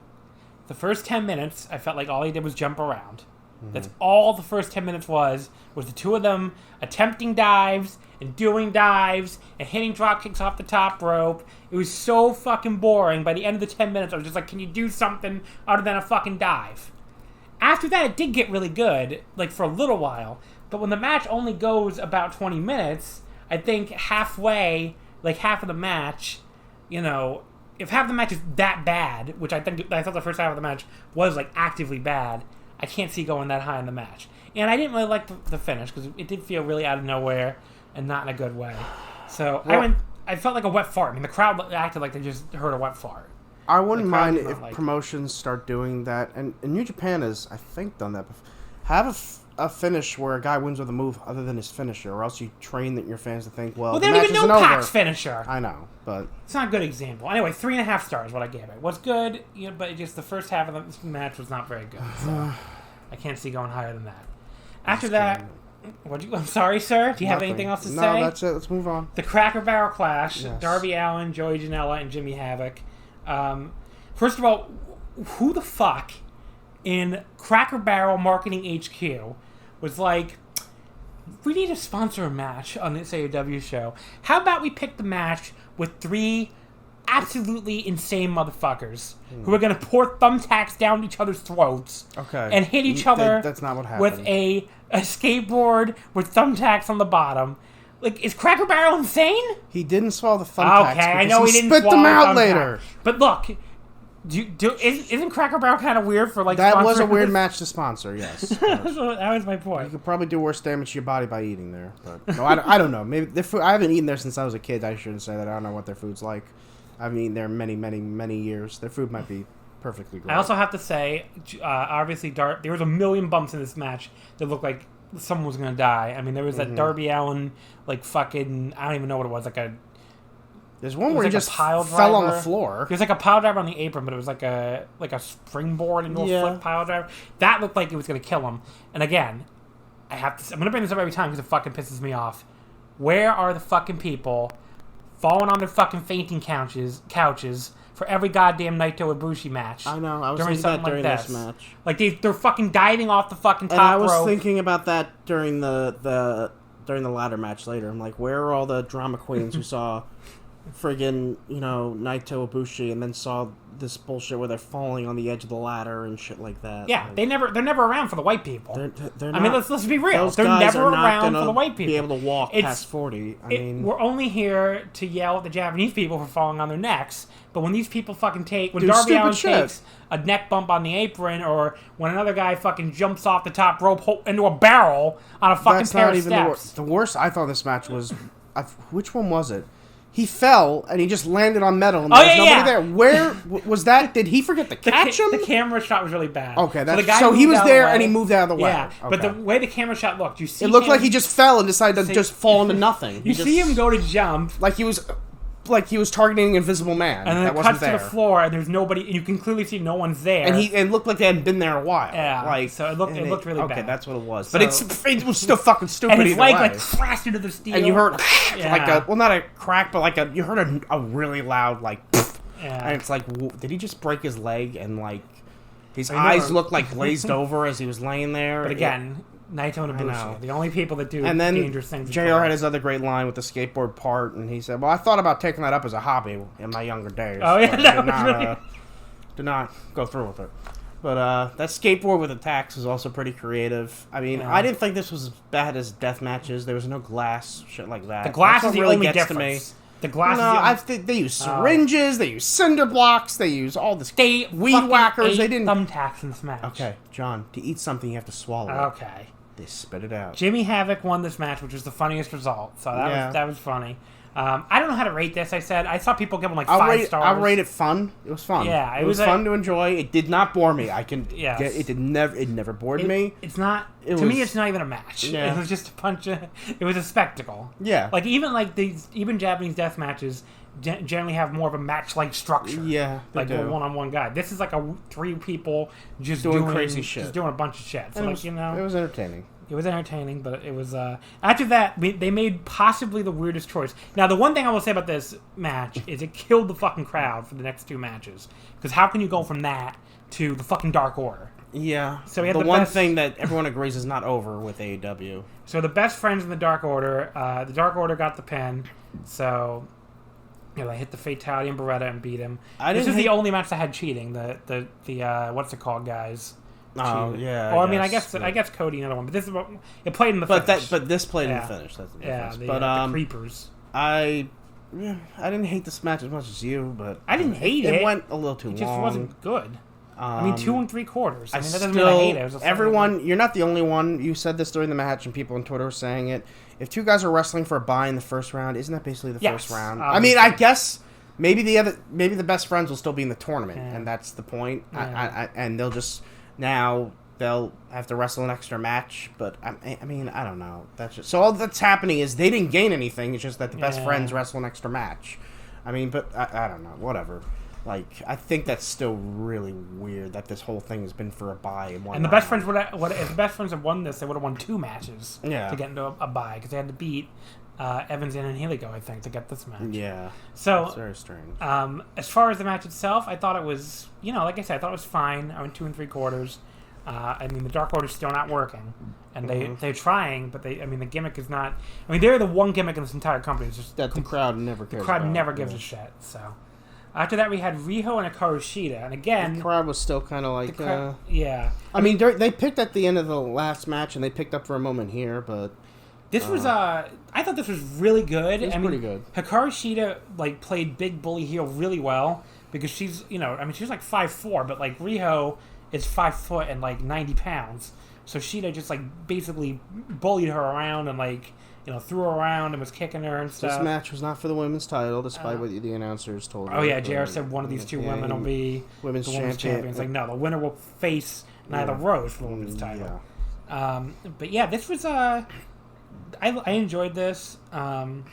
The first 10 minutes, I felt like all he did was jump around. Mm-hmm. That's all the first 10 minutes was the 2 of them attempting dives and doing dives and hitting drop kicks off the top rope. It was so fucking boring. By the end of the 10 minutes, I was just like, can you do something other than a fucking dive? After that, it did get really good, like, for a little while. But when the match only goes about 20 minutes, I think halfway, like, half of the match, you know, if half the match is that bad, which I thought the first half of the match was, like, actively bad, I can't see going that high in the match. And I didn't really like the finish, because it did feel really out of nowhere and not in a good way. So, I felt like a wet fart. I mean, the crowd acted like they just heard a wet fart. I wouldn't mind if promotions start doing that, and New Japan has, I think, done that before. Have a finish where a guy wins with a move other than his finisher, or else you train your fans to think, well, they don't even know Pac's finisher. I know, but it's not a good example. Anyway, 3.5 stars what I gave it. Was good, you know, but just the first half of the match was not very good. So I can't see going higher than that. After that, I'm sorry, sir. Do you have anything else to say? No, that's it. Let's move on. The Cracker Barrel Clash. Yes. Darby Allin, Joey Janela, and Jimmy Havoc. First of all, who the fuck in Cracker Barrel Marketing HQ was like, we need to sponsor a match on this AEW show. How about we pick the match with 3 absolutely insane motherfuckers who are going to pour thumbtacks down each other's throats and hit each other that's not what happened. With a skateboard with thumbtacks on the bottom. Like, is Cracker Barrel insane? He didn't swallow the thumbtacks. Okay, I know he didn't spit them out later. But look, isn't Cracker Barrel kind of weird for like? That was a weird match to sponsor. Yes, that was my point. You could probably do worse damage to your body by eating there. But no, I don't know. Maybe their food. I haven't eaten there since I was a kid. I shouldn't say that. I don't know what their food's like. I haven't eaten there many years. Their food might be perfectly great. I also have to say, obviously, there was a million bumps in this match that looked like someone was going to die. I mean, there was that Darby Allin, like, fucking, I don't even know what it was, like a... There's one where he just fell on the floor. There's like a pile driver on the apron, but it was like a springboard into a flip pile driver. That looked like it was going to kill him. And again, I'm going to bring this up every time because it fucking pisses me off. Where are the fucking people falling on their fucking fainting couches for every goddamn Naito Ibushi match? I know. I was thinking that during this match. Like they're fucking diving off the fucking top rope. And I was thinking about that during the ladder match later. I'm like, where are all the drama queens who saw friggin', Naito Ibushi and then saw this bullshit where they're falling on the edge of the ladder and shit like that? Yeah, like, they're never around for the white people. They're not, I mean, let's be real. Those they're guys never are not around for the white people. Be able to walk past 40. We're only here to yell at the Japanese people for falling on their necks. But when these people fucking when Darby Allin takes a neck bump on the apron, or when another guy fucking jumps off the top rope into a barrel on a fucking pair of steps. The worst I thought this match was, which one was it? He fell, and he just landed on metal, and there was nobody there. Where was that? Did he forget to catch him? The camera shot was really bad. Okay, so he was there, and he moved out of the way. Yeah, okay. But the way the camera shot looked, you see it looked like he just fell and decided to just fall into nothing. You see him go to jump. Like he was targeting an invisible man. And then it cuts to the floor, and there's nobody, and you can clearly see no one's there. And it looked like they hadn't been there a while. Yeah, so it looked really bad. Okay, that's what it was. But it was still fucking stupid. And his leg crashed into the steel. And you heard not a crack, but you heard a really loud and it's like, did he just break his leg? And his eyes looked like glazed over as he was laying there. But again, Naito and Ibushi, the only people that do dangerous things. JR had his other great line with the skateboard part, and he said, well, I thought about taking that up as a hobby in my younger days. Oh, yeah, did not go through with it. But that skateboard with attacks is also pretty creative. I mean, I didn't think this was as bad as death matches. There was no glass, shit like that. The glass is the only difference. The glass they use syringes, they use cinder blocks, they use all this weed whackers. They didn't thumbtacks in this match. Okay, John, to eat something you have to swallow it. Okay. They spit it out. Jimmy Havoc won this match, which was the funniest result. So that was funny. I don't know how to rate this. I saw people give them like 5 stars. I'll rate it fun. It was fun. Yeah, it was fun to enjoy. It did not bore me. It never bored me. It's not to me. It's not even a match. Yeah. It was just a punch. It was a spectacle. Yeah, like even Japanese death matches generally have more of a match-like structure. Yeah, like a one-on-one guy. This is like 3 people just doing crazy shit, just doing a bunch of shit. So it was entertaining. It was entertaining, but it was... after that, they made possibly the weirdest choice. Now, the one thing I will say about this match is it killed the fucking crowd for the next 2 matches. Because how can you go from that to the fucking Dark Order? Yeah. So we had the one thing that everyone agrees is not over with AEW. So the best friends in the Dark Order, the Dark Order got the pin. So... they hit the Fatality and Beretta and beat him. This is the only match that had cheating. The what's it called, guys? Oh yeah. Or I guess Cody another one, but this is what it played in the finish. But this played in the finish. That's the difference. The creepers. I didn't hate this match as much as you, but I didn't hate it. It went a little too long. It just wasn't good. 2 3/4. That doesn't mean I hate it. Everyone, you're not the only one. You said this during the match, and people on Twitter were saying it. If 2 guys are wrestling for a bye in the first round, isn't that basically the first round? I mean, I guess maybe the best friends will still be in the tournament, and that's the point. Yeah. And they'll have to wrestle an extra match. But I mean, I don't know. That's just so all that's happening is they didn't gain anything. It's just that the best friends wrestle an extra match. I mean, but I don't know. Whatever. Like, I think that's still really weird that this whole thing has been for a bye in one. And the best friends if the best friends had won this, they would have won 2 matches to get into a bye because they had to beat Evans and Heligo, I think, to get this match. Yeah. So it's very strange. As far as the match itself, I thought it was, like I said, I thought it was fine. I went 2 3/4. I mean, the Dark Order's still not working, and they're trying, but the gimmick is not. I mean, they're the one gimmick in this entire company. It's just that the crowd never cares. The crowd never gives a shit. So. After that, we had Riho and Hikaru Shida, and again... The crowd was still kind of like... yeah. I mean, they picked at the end of the last match, and they picked up for a moment here, but... This was, I thought this was really good. It was pretty good. Hikaru Shida, played big bully heel really well, because she's, she's 5'4", but, Riho is 5 foot and, 90 pounds. So Shida just, basically bullied her around and, threw her around and was kicking her and stuff. This match was not for the women's title, despite what the announcers told her. Oh, yeah, JR said one of these 2 women will be women's champions. No, the winner will face Nyla Rose for the women's title. Yeah. But, yeah, this was... I enjoyed this. There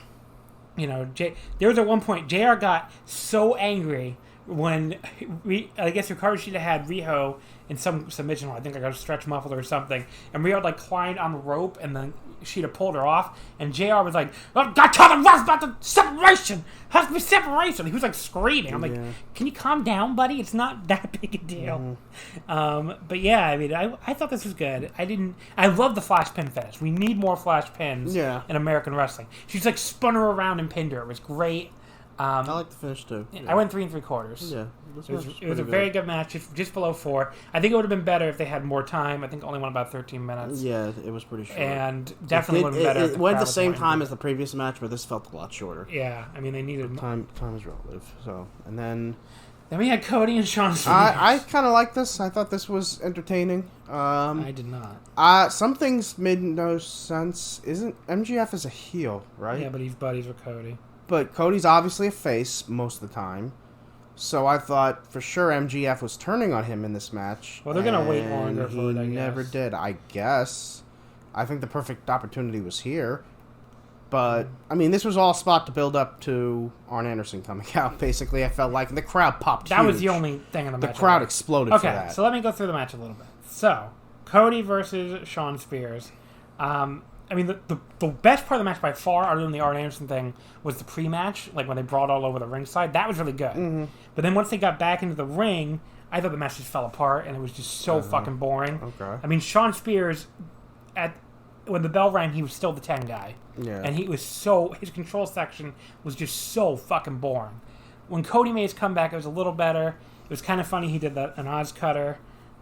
was at one point, JR got so angry when I guess Hikaru Shida had Riho in some submission. I think I got a stretch muffler or something, and Riho climbed on the rope, and then Shida pulled her off, and JR was like, "Oh, I told him about the separation. Has to be separation." He was screaming. I'm like, "Can you calm down, buddy? It's not that big a deal." But yeah, I mean, I thought this was good. I love the flash pin finish. We need more flash pins in American wrestling. She just spun her around and pinned her. It was great. I like the finish too. Yeah. I went 3 3/4. Yeah, it was a very good match, just below 4. I think it would have been better if they had more time. I think it only went about 13 minutes. Yeah, it was pretty short. And definitely would have been better. It went the same time as the previous match, but this felt a lot shorter. Yeah, I mean they needed time. Time is relative. So, and then we had Cody and Sean Spears. I kind of liked this. I thought this was entertaining. I did not. Some things made no sense. Isn't MGF is a heel, right? Yeah, but he's buddies with Cody. But Cody's obviously a face most of the time. So I thought for sure MGF was turning on him in this match. Well, they're going to wait longer for it, I guess. He never did, I guess. I think the perfect opportunity was here. But, I mean, this was all spot to build up to Arn Anderson coming out, basically. I felt like the crowd popped That was the only thing in the match. The crowd exploded for that. Okay, so let me go through the match a little bit. So, Cody versus Sean Spears. I mean, the best part of the match by far, other than the Arn Anderson thing, was the pre-match, when they brawled all over the ringside. That was really good. Mm-hmm. But then once they got back into the ring, I thought the match just fell apart, and it was just so fucking boring. Okay. I mean, Sean Spears, when the bell rang, he was still the 10 guy. Yeah. And his control section was just so fucking boring. When Cody made his comeback, it was a little better. It was kind of funny he did an Oz cutter,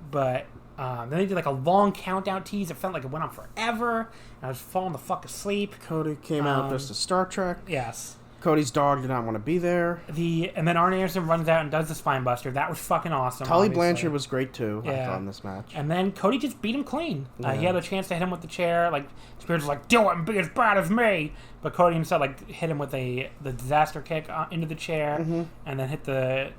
but... then they did a long countdown tease. It felt like it went on forever. And I was falling the fuck asleep. Cody came out just to Star Trek. Yes. Cody's dog did not want to be there. And then Arn Anderson runs out and does the spine buster. That was fucking awesome. Tully Blanchard was great too. Yeah. I thought in this match. And then Cody just beat him clean. He had a chance to hit him with the chair. Like Spears was like, "Do it and be as bad as me." But Cody instead hit him with the disaster kick into the chair, and then hit the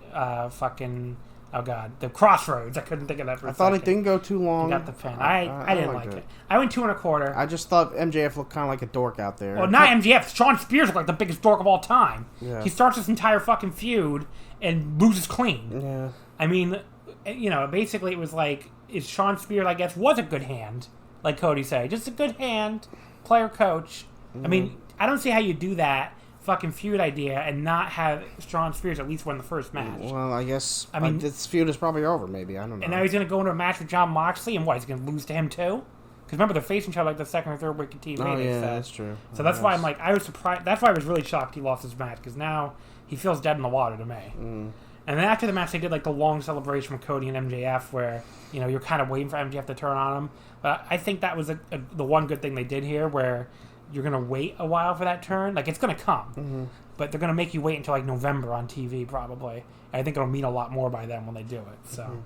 fucking. Oh god, the crossroads. I couldn't think of that for a second. I thought it didn't go too long. Got the pin. I didn't like it. I went 2 1/4. I just thought MJF looked kind of like a dork out there. Well, not MJF. Sean Spears looked like the biggest dork of all time. Yeah. He starts this entire fucking feud and loses clean. Yeah. I mean, basically it was like, Sean Spears, I guess, was a good hand, like Cody said. Just a good hand, player coach. I mean, I don't see how you do that fucking feud idea and not have Sean Spears at least win the first match. Well, I guess this feud is probably over, maybe. I don't know. And now he's going to go into a match with Jon Moxley, and what, he's going to lose to him too? Because remember, they're facing each other like the second or third week of TV. Oh, yeah, that's true. So that's why I'm like, I was surprised. That's why I was really shocked he lost his match, because now he feels dead in the water to me. And then after the match, they did like the long celebration with Cody and MJF where, you're kind of waiting for MJF to turn on him. But I think that was the one good thing they did here, where you're going to wait a while for that turn. Like, it's going to come. But they're going to make you wait until, like, November on TV, probably. And I think it'll mean a lot more by then when they do it. So,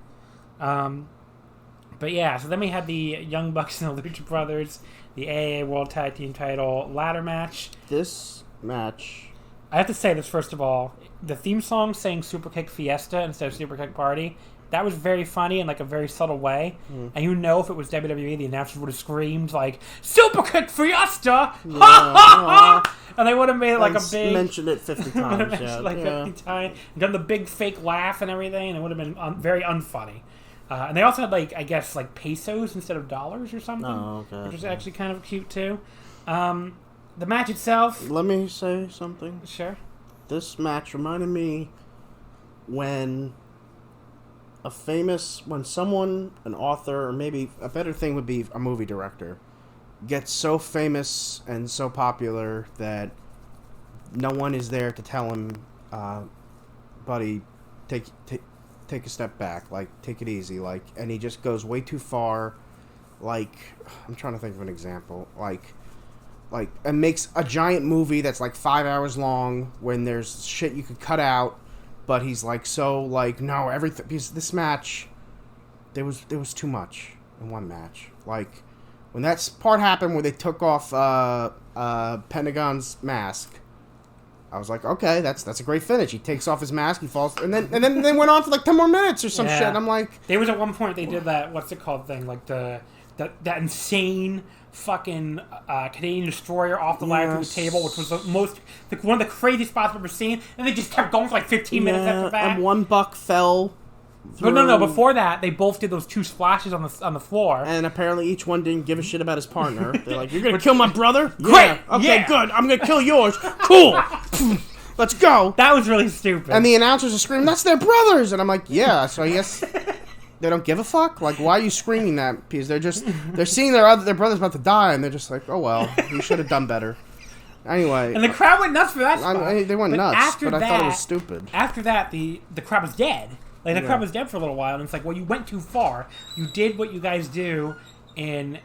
but yeah, so then we had the Young Bucks and the Lucha Brothers, the AA World Tag Team Title ladder match. This match... I have to say this, first of all. The theme song saying Superkick Fiesta instead of Superkick Party, that was very funny in, like, a very subtle way. And if it was WWE, the announcers would have screamed, like, Superkick Fiesta! Ha ha ha! And they would have made it like a big... mentioned it 50 times, 50 times. Done the big fake laugh and everything, and it would have been very unfunny. And they also had, like, I guess, like, pesos instead of dollars or something. Oh, okay. Which was actually kind of cute, too. The match itself... Let me say something. Sure. This match reminded me when someone, an author, or maybe a better thing would be a movie director, gets so famous and so popular that no one is there to tell him, buddy, take a step back, like, take it easy, like, and he just goes way too far, like, I'm trying to think of an example, like, and makes a giant movie that's like 5 hours long when there's shit you could cut out, but he's like, so, like, no, everything, because this match, there was too much in one match, like, when that part happened where they took off Pentagon's mask, I was like, okay, that's a great finish. He takes off his mask, he falls, and then they went on for like 10 more minutes or some shit. And I'm like, there was at one point they did that, what's it called thing, like that insane fucking Canadian destroyer off the ladder through the table, which was one of the craziest spots I've ever seen, and they just kept going for like 15 minutes after that. And one buck fell. But no, before that, they both did those 2 splashes on the floor. And apparently each one didn't give a shit about his partner. They're like, you're going to kill my brother? Great! Yeah. Okay, good. I'm going to kill yours. Cool. Let's go. That was really stupid. And the announcers are screaming, that's their brothers! And I'm like, yeah, so I guess they don't give a fuck? Like, why are you screaming that? Because they're seeing their brother's about to die, and they're just like, oh well, you should have done better. Anyway. And the crowd went nuts for that spot. They went nuts, but I thought it was stupid. After that, the crowd was dead. Like, the crowd was dead for a little while, and it's like, well, you went too far. You did what you guys do in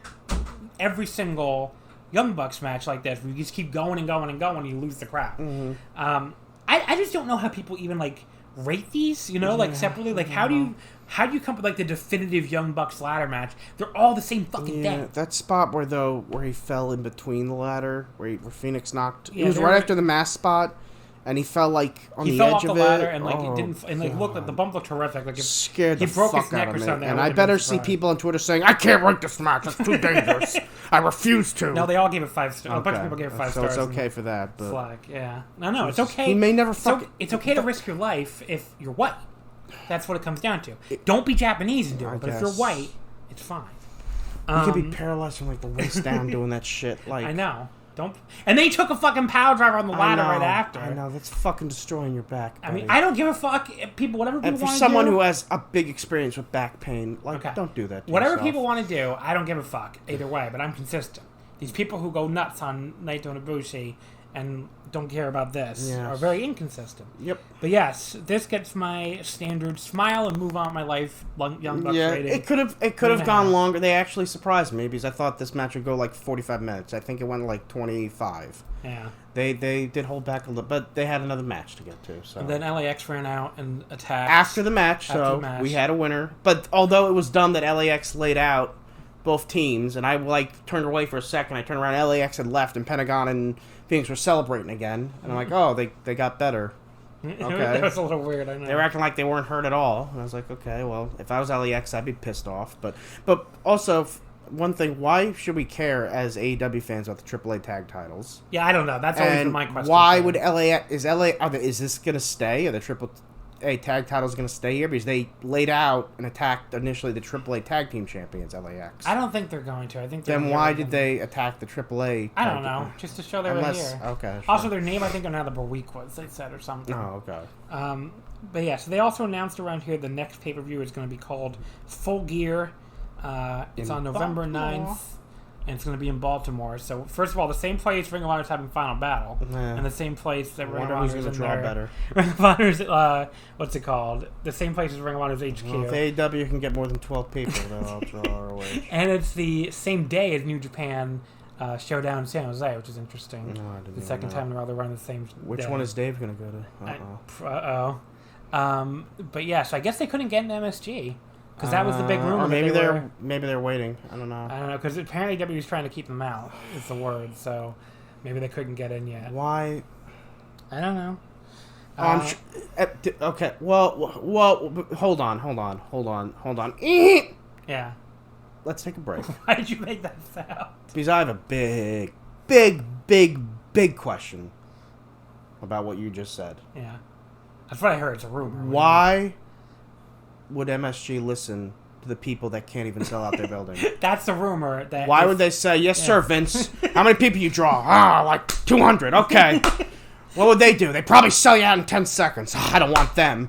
every single Young Bucks match like this, where you just keep going and going and going, and you lose the crowd. I just don't know how people even, like, rate these, like, separately. Like, how do you come up with, like, the definitive Young Bucks ladder match? They're all the same fucking thing. That spot where he fell in between the ladder, where Phoenix knocked... it was right after the mask spot. And he fell, like, on the edge of it. He fell off the ladder, and, like, it didn't... And, like, looked like the bump looked terrific. Like, scared the fuck fuck his neck out or of something. And I better see people on Twitter saying, I can't write this match. It's too dangerous. I refuse to. No, they all gave it 5 stars. Okay. A bunch of people gave it 5 stars. So it's okay for that, but... Slack, yeah. No, it's okay. He may never fuck... It's okay to risk your life if you're white. That's what it comes down to. Don't be Japanese and do it, but if you're white, it's fine. You could be paralyzed from, like, the waist down doing that shit. Like, I know. And they took a fucking power driver on the ladder right after. I know, that's fucking destroying your back, buddy. I mean, I don't give a fuck. Whatever people want to do. And for someone who has a big experience with back pain, like, don't do that to whatever yourself. people want to do, I don't give a fuck either way, but I'm consistent. These people who go nuts on Naito and Ibushi and don't care about this are very inconsistent. Yep. But yes, this gets my standard smile and move on with my life Young Bucks rating. It could have gone longer. They actually surprised me because I thought this match would go like 45 minutes. I think it went like 25. Yeah. They did hold back a little, but they had another match to get to. So. And then LAX ran out and attacked. After the match, we had a winner. But although it was dumb that LAX laid out both teams, and I turned away for a second, I turned around, LAX had left, and Pentagon and Phoenix were celebrating again. And I'm like, oh, they got better. Okay. That was a little weird, I know. They were acting like they weren't hurt at all. And I was like, okay, well, if I was LAX, I'd be pissed off. But also, one thing, why should we care as AEW fans about the AAA tag titles? Yeah, I don't know. That's always been my question. Why would is this going to stay? Are the AAA tag titles going to stay here? Because they laid out and attacked initially the AAA tag team champions, LAX. I don't think they're going to. I think then why did they attack the AAA? I don't know. Just to show they were here. Okay. Sure. Also, their name, I think, on how the week was, they said, or something. Oh, okay. But yeah, so they also announced around here the next pay-per-view is going to be called Full Gear. It's on November 9th, and it's going to be in Baltimore. So, first of all, the same place Ring of Honor is having Final Battle, and the same place that Ring of Honor is in there. Ring of Honor's, what's it called? The same place as Ring of Honor's HQ. Well, if AEW can get more than 12 people, then I'll draw our way. And it's the same day as New Japan Showdown in San Jose, which is interesting. No, I didn't the second time in a row they're running the same Which day. one is Dave going to go to? But yeah, so I guess they couldn't get an MSG. Because that was the big rumor. Or maybe they're waiting. I don't know. Because apparently WWE is trying to keep them out, is the word. So maybe they couldn't get in yet. Why? I don't know. Okay. Well. Hold on. Yeah. Let's take a break. Why did you make that sound? Because I have a big question about what you just said. Yeah. That's what I heard. It's a rumor. Why would MSG listen to the people that can't even sell out their building? That's the rumor. Why would they say, yes, sir, Vince? How many people you draw? Like 200. Okay. What would they do? They probably sell you out in 10 seconds. I don't want them.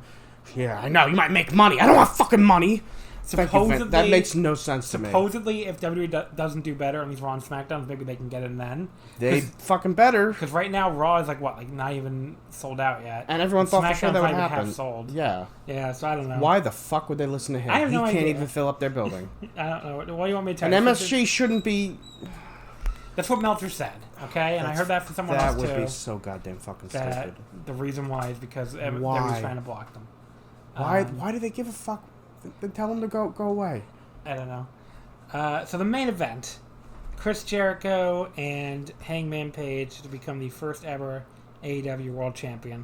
Yeah, I know. You might make money. I don't want fucking money. Supposedly, that makes no sense to me. Supposedly, if WWE doesn't do better on these Raw and SmackDowns, maybe they can get in then. They fucking better. Because right now, Raw is not even sold out yet. And everyone thought for sure that would happen. Half sold. Yeah. Yeah, so I don't know. Why the fuck would they listen to him? I have no idea. He can't even fill up their building. I don't know. What do you want me to tell you? And MSG shouldn't be... That's what Meltzer said, okay? And I heard that from someone else, too. That would be so goddamn fucking stupid. The reason why is because everyone's trying to block them. Why do they give a fuck? Then tell them to go away. I don't know. So the main event, Chris Jericho and Hangman Page to become the first ever AEW World Champion.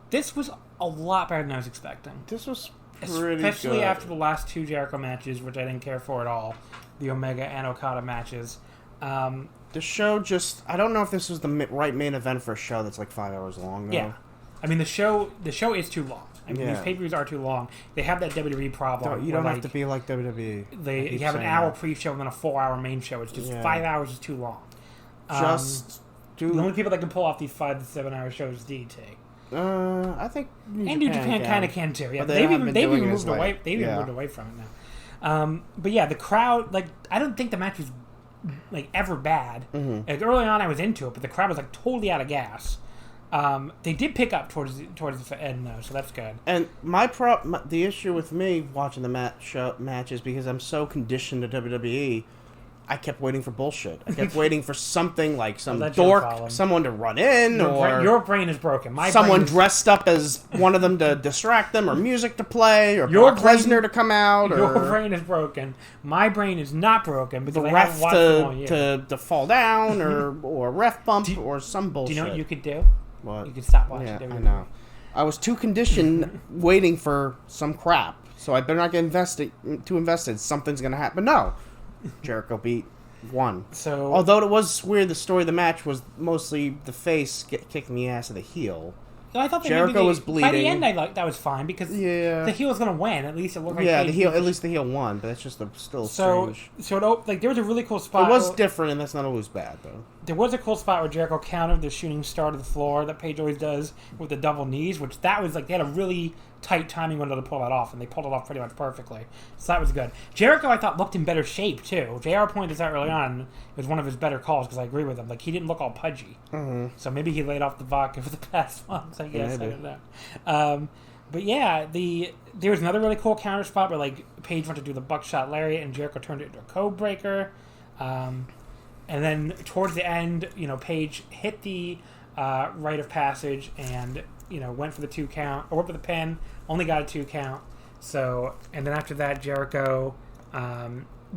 This was a lot better than I was expecting. This was pretty good. Especially after the last two Jericho matches, which I didn't care for at all. The Omega and Okada matches. The show just... I don't know if this was the right main event for a show that's like 5 hours long, though. Yeah. I mean, the show is too long. I mean, these pay-per-views are too long. They have that WWE problem. No, you don't have to be like WWE. You have an hour pre-show and then a 4-hour main show. It's just 5 hours is too long. The only people that can pull off these 5 to 7 hour shows is DDT. I think New Japan kind of can too. Yeah, they've even moved away. They've even moved away from it now. But yeah, the crowd, I don't think the match was ever bad. Mm-hmm. Early on, I was into it, but the crowd was totally out of gas. They did pick up towards the end though, so that's good. And the issue with me watching the match is because I'm so conditioned to WWE. I kept waiting for bullshit. I kept waiting for something like some dork, someone to run in, your brain is broken. Someone dressed up as one of them to distract them, or music to play, or Brock Lesnar to come out. Your brain is broken. My brain is not broken because the ref to fall down, or ref bump, or some bullshit. Do you know what you could do? What? You could stop watching WWE. I know. I was too conditioned waiting for some crap, so I better not get too invested. Something's going to happen. No. Jericho won. So, although it was weird, the story of the match was mostly the face kicking the ass of the heel. I thought Jericho was bleeding. By the end, that was fine because the heel was going to win. At least it looked like at least the heel won, but that's just still strange. So there was a really cool spot. It was different, and that's not always bad though. There was a cool spot where Jericho countered the shooting star to the floor that Page always does with the double knees, which that was they had a really tight timing window to pull that off, and they pulled it off pretty much perfectly. So that was good. Jericho, I thought, looked in better shape, too. JR pointed this out early on. It was one of his better calls, because I agree with him. Like, he didn't look all pudgy. Mm-hmm. So maybe he laid off the vodka for the past months, I guess. Maybe. I don't know. But yeah, there was another really cool counter spot where, like, Paige went to do the buckshot lariat, and Jericho turned it into a code breaker. And then towards the end, Paige hit the rite of passage and, went for the 2 count, or went for the pin, only got a 2 count. So, and then after that, Jericho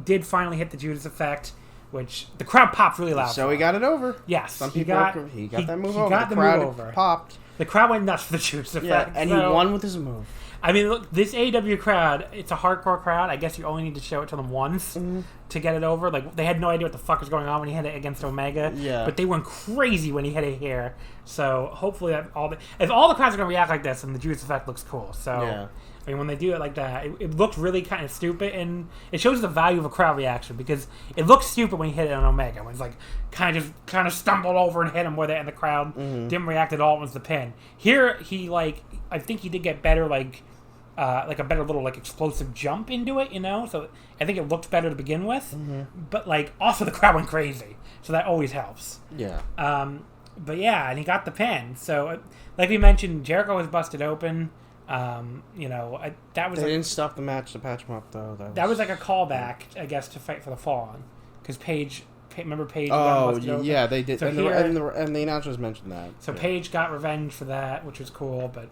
did finally hit the Judas effect, which the crowd popped really loud. So he got it over. Yes. Some people he got that move over. Got the crowd move over. Popped. The crowd went nuts for the Judas effect. Yeah, and he won with his move. I mean, look, this AEW crowd, it's a hardcore crowd. I guess you only need to show it to them once to get it over. Like, they had no idea what the fuck was going on when he hit it against Omega. Yeah. But they went crazy when he hit it here. So, hopefully, if all the crowds are going to react like this, then the Judas effect looks cool. So, yeah. I mean, when they do it like that, it looked really kind of stupid, and it shows the value of a crowd reaction, because it looked stupid when he hit it on Omega, when it's like kind of stumbled over and hit him with it, and the crowd didn't react at all. It was the pin. Here, I think he did get better, like a better little like explosive jump into it, So I think it looked better to begin with, but like also the crowd went crazy, so that always helps. Yeah. But yeah, and he got the pin. So like we mentioned, Jericho was busted open. That was. They didn't stop the match to patch him up though. That was like a callback, I guess, to Fight for the Fallen, because Paige. Remember Paige? Oh yeah, they did. So and the announcers mentioned that. So yeah. Paige got revenge for that, which was cool, but.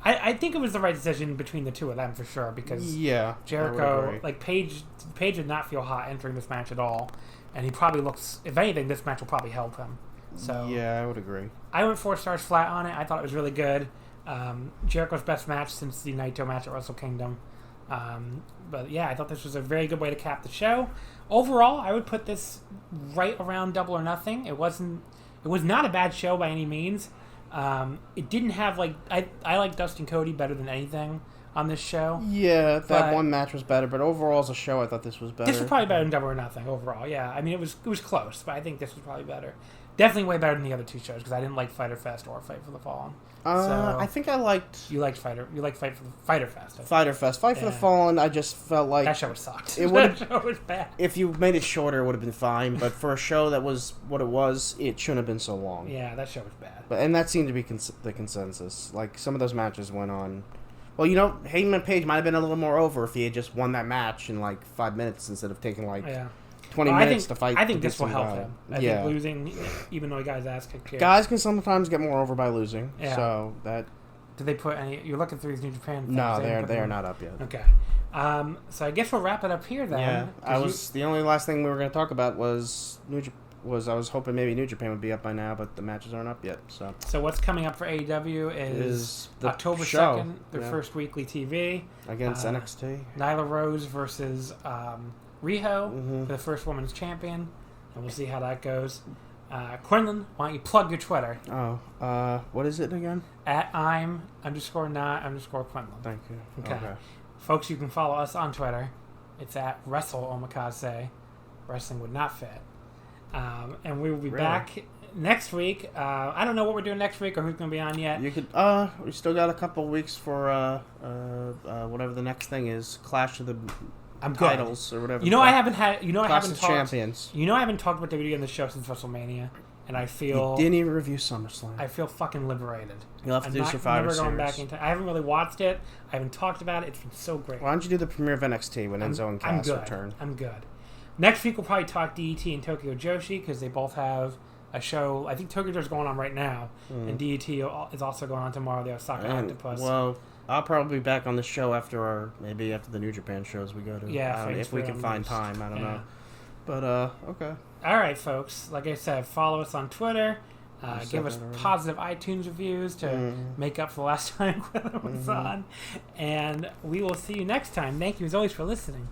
I think it was the right decision between the two of them for sure, because Jericho, like Paige did not feel hot entering this match at all, and he probably looks. If anything, this match will probably help him. So yeah, I would agree. I went 4 stars flat on it. I thought it was really good. Jericho's best match since the Naito match at Wrestle Kingdom. But yeah, I thought this was a very good way to cap the show. Overall, I would put this right around Double or Nothing. It was not a bad show by any means. It didn't have I like Dustin Cody better than anything on this show. Yeah, that one match was better, but overall as a show, I thought this was better. This was probably better than Double or Nothing overall. Yeah, I mean it was close, but I think this was probably better. Definitely way better than the other 2 shows, because I didn't like Fyter Fest or Fight for the Fallen. I think I liked. You liked Fighter. You liked Fyter Fest. Fyter Fest. Fight for the Fallen. I just felt like that show sucked. That show was bad. If you made it shorter, it would have been fine. But for a show that was what it was, it shouldn't have been so long. Yeah, that show was bad. And that seemed to be the consensus. Like some of those matches went on. Well, Heyman and Page might have been a little more over if he had just won that match in like 5 minutes instead of taking 20 minutes to fight. I think this will help him. I think losing, even though he got his ass kicked here. Guys can sometimes get more over by losing. Yeah. So that. Did they put any? You're looking through these New Japan things. No, they are not up yet. Okay. So I guess we'll wrap it up here then. Yeah. The only last thing we were going to talk about was I was hoping maybe New Japan would be up by now, but the matches aren't up yet. So what's coming up for AEW is October 2nd, their first weekly TV against NXT. Nyla Rose versus Riho for the first women's champion, and we'll see how that goes. Quinlan, why don't you plug your Twitter? What is it again? @ I'm_not_Quinlan. Thank you. Okay. Folks, you can follow us on Twitter. It's at Wrestle Omakase. Wrestling would not fit. And we will be back next week. I don't know what we're doing next week or who's going to be on yet. You could. We still got a couple of weeks for whatever the next thing is. Clash of the Titles or whatever. I haven't had. I haven't talked. Champions. I haven't talked about WWE on the show since WrestleMania, and I feel. You didn't even review SummerSlam. I feel fucking liberated. You'll have to do Survivor Series. I haven't really watched it. I haven't talked about it. It's been so great. Why don't you do the premiere of NXT when Enzo and Cass return? I'm good. Next week we'll probably talk DET and Tokyo Joshi, because they both have a show. I think Tokyo Joshi's going on right now, and DET is also going on tomorrow. They have Osaka Octopus. Well, I'll probably be back on the show after the New Japan shows we go to. Yeah, if we can find time. I don't know. But okay. All right, folks. Like I said, follow us on Twitter. Give us positive iTunes reviews to make up for the last time Quinlan was on. And we will see you next time. Thank you as always for listening.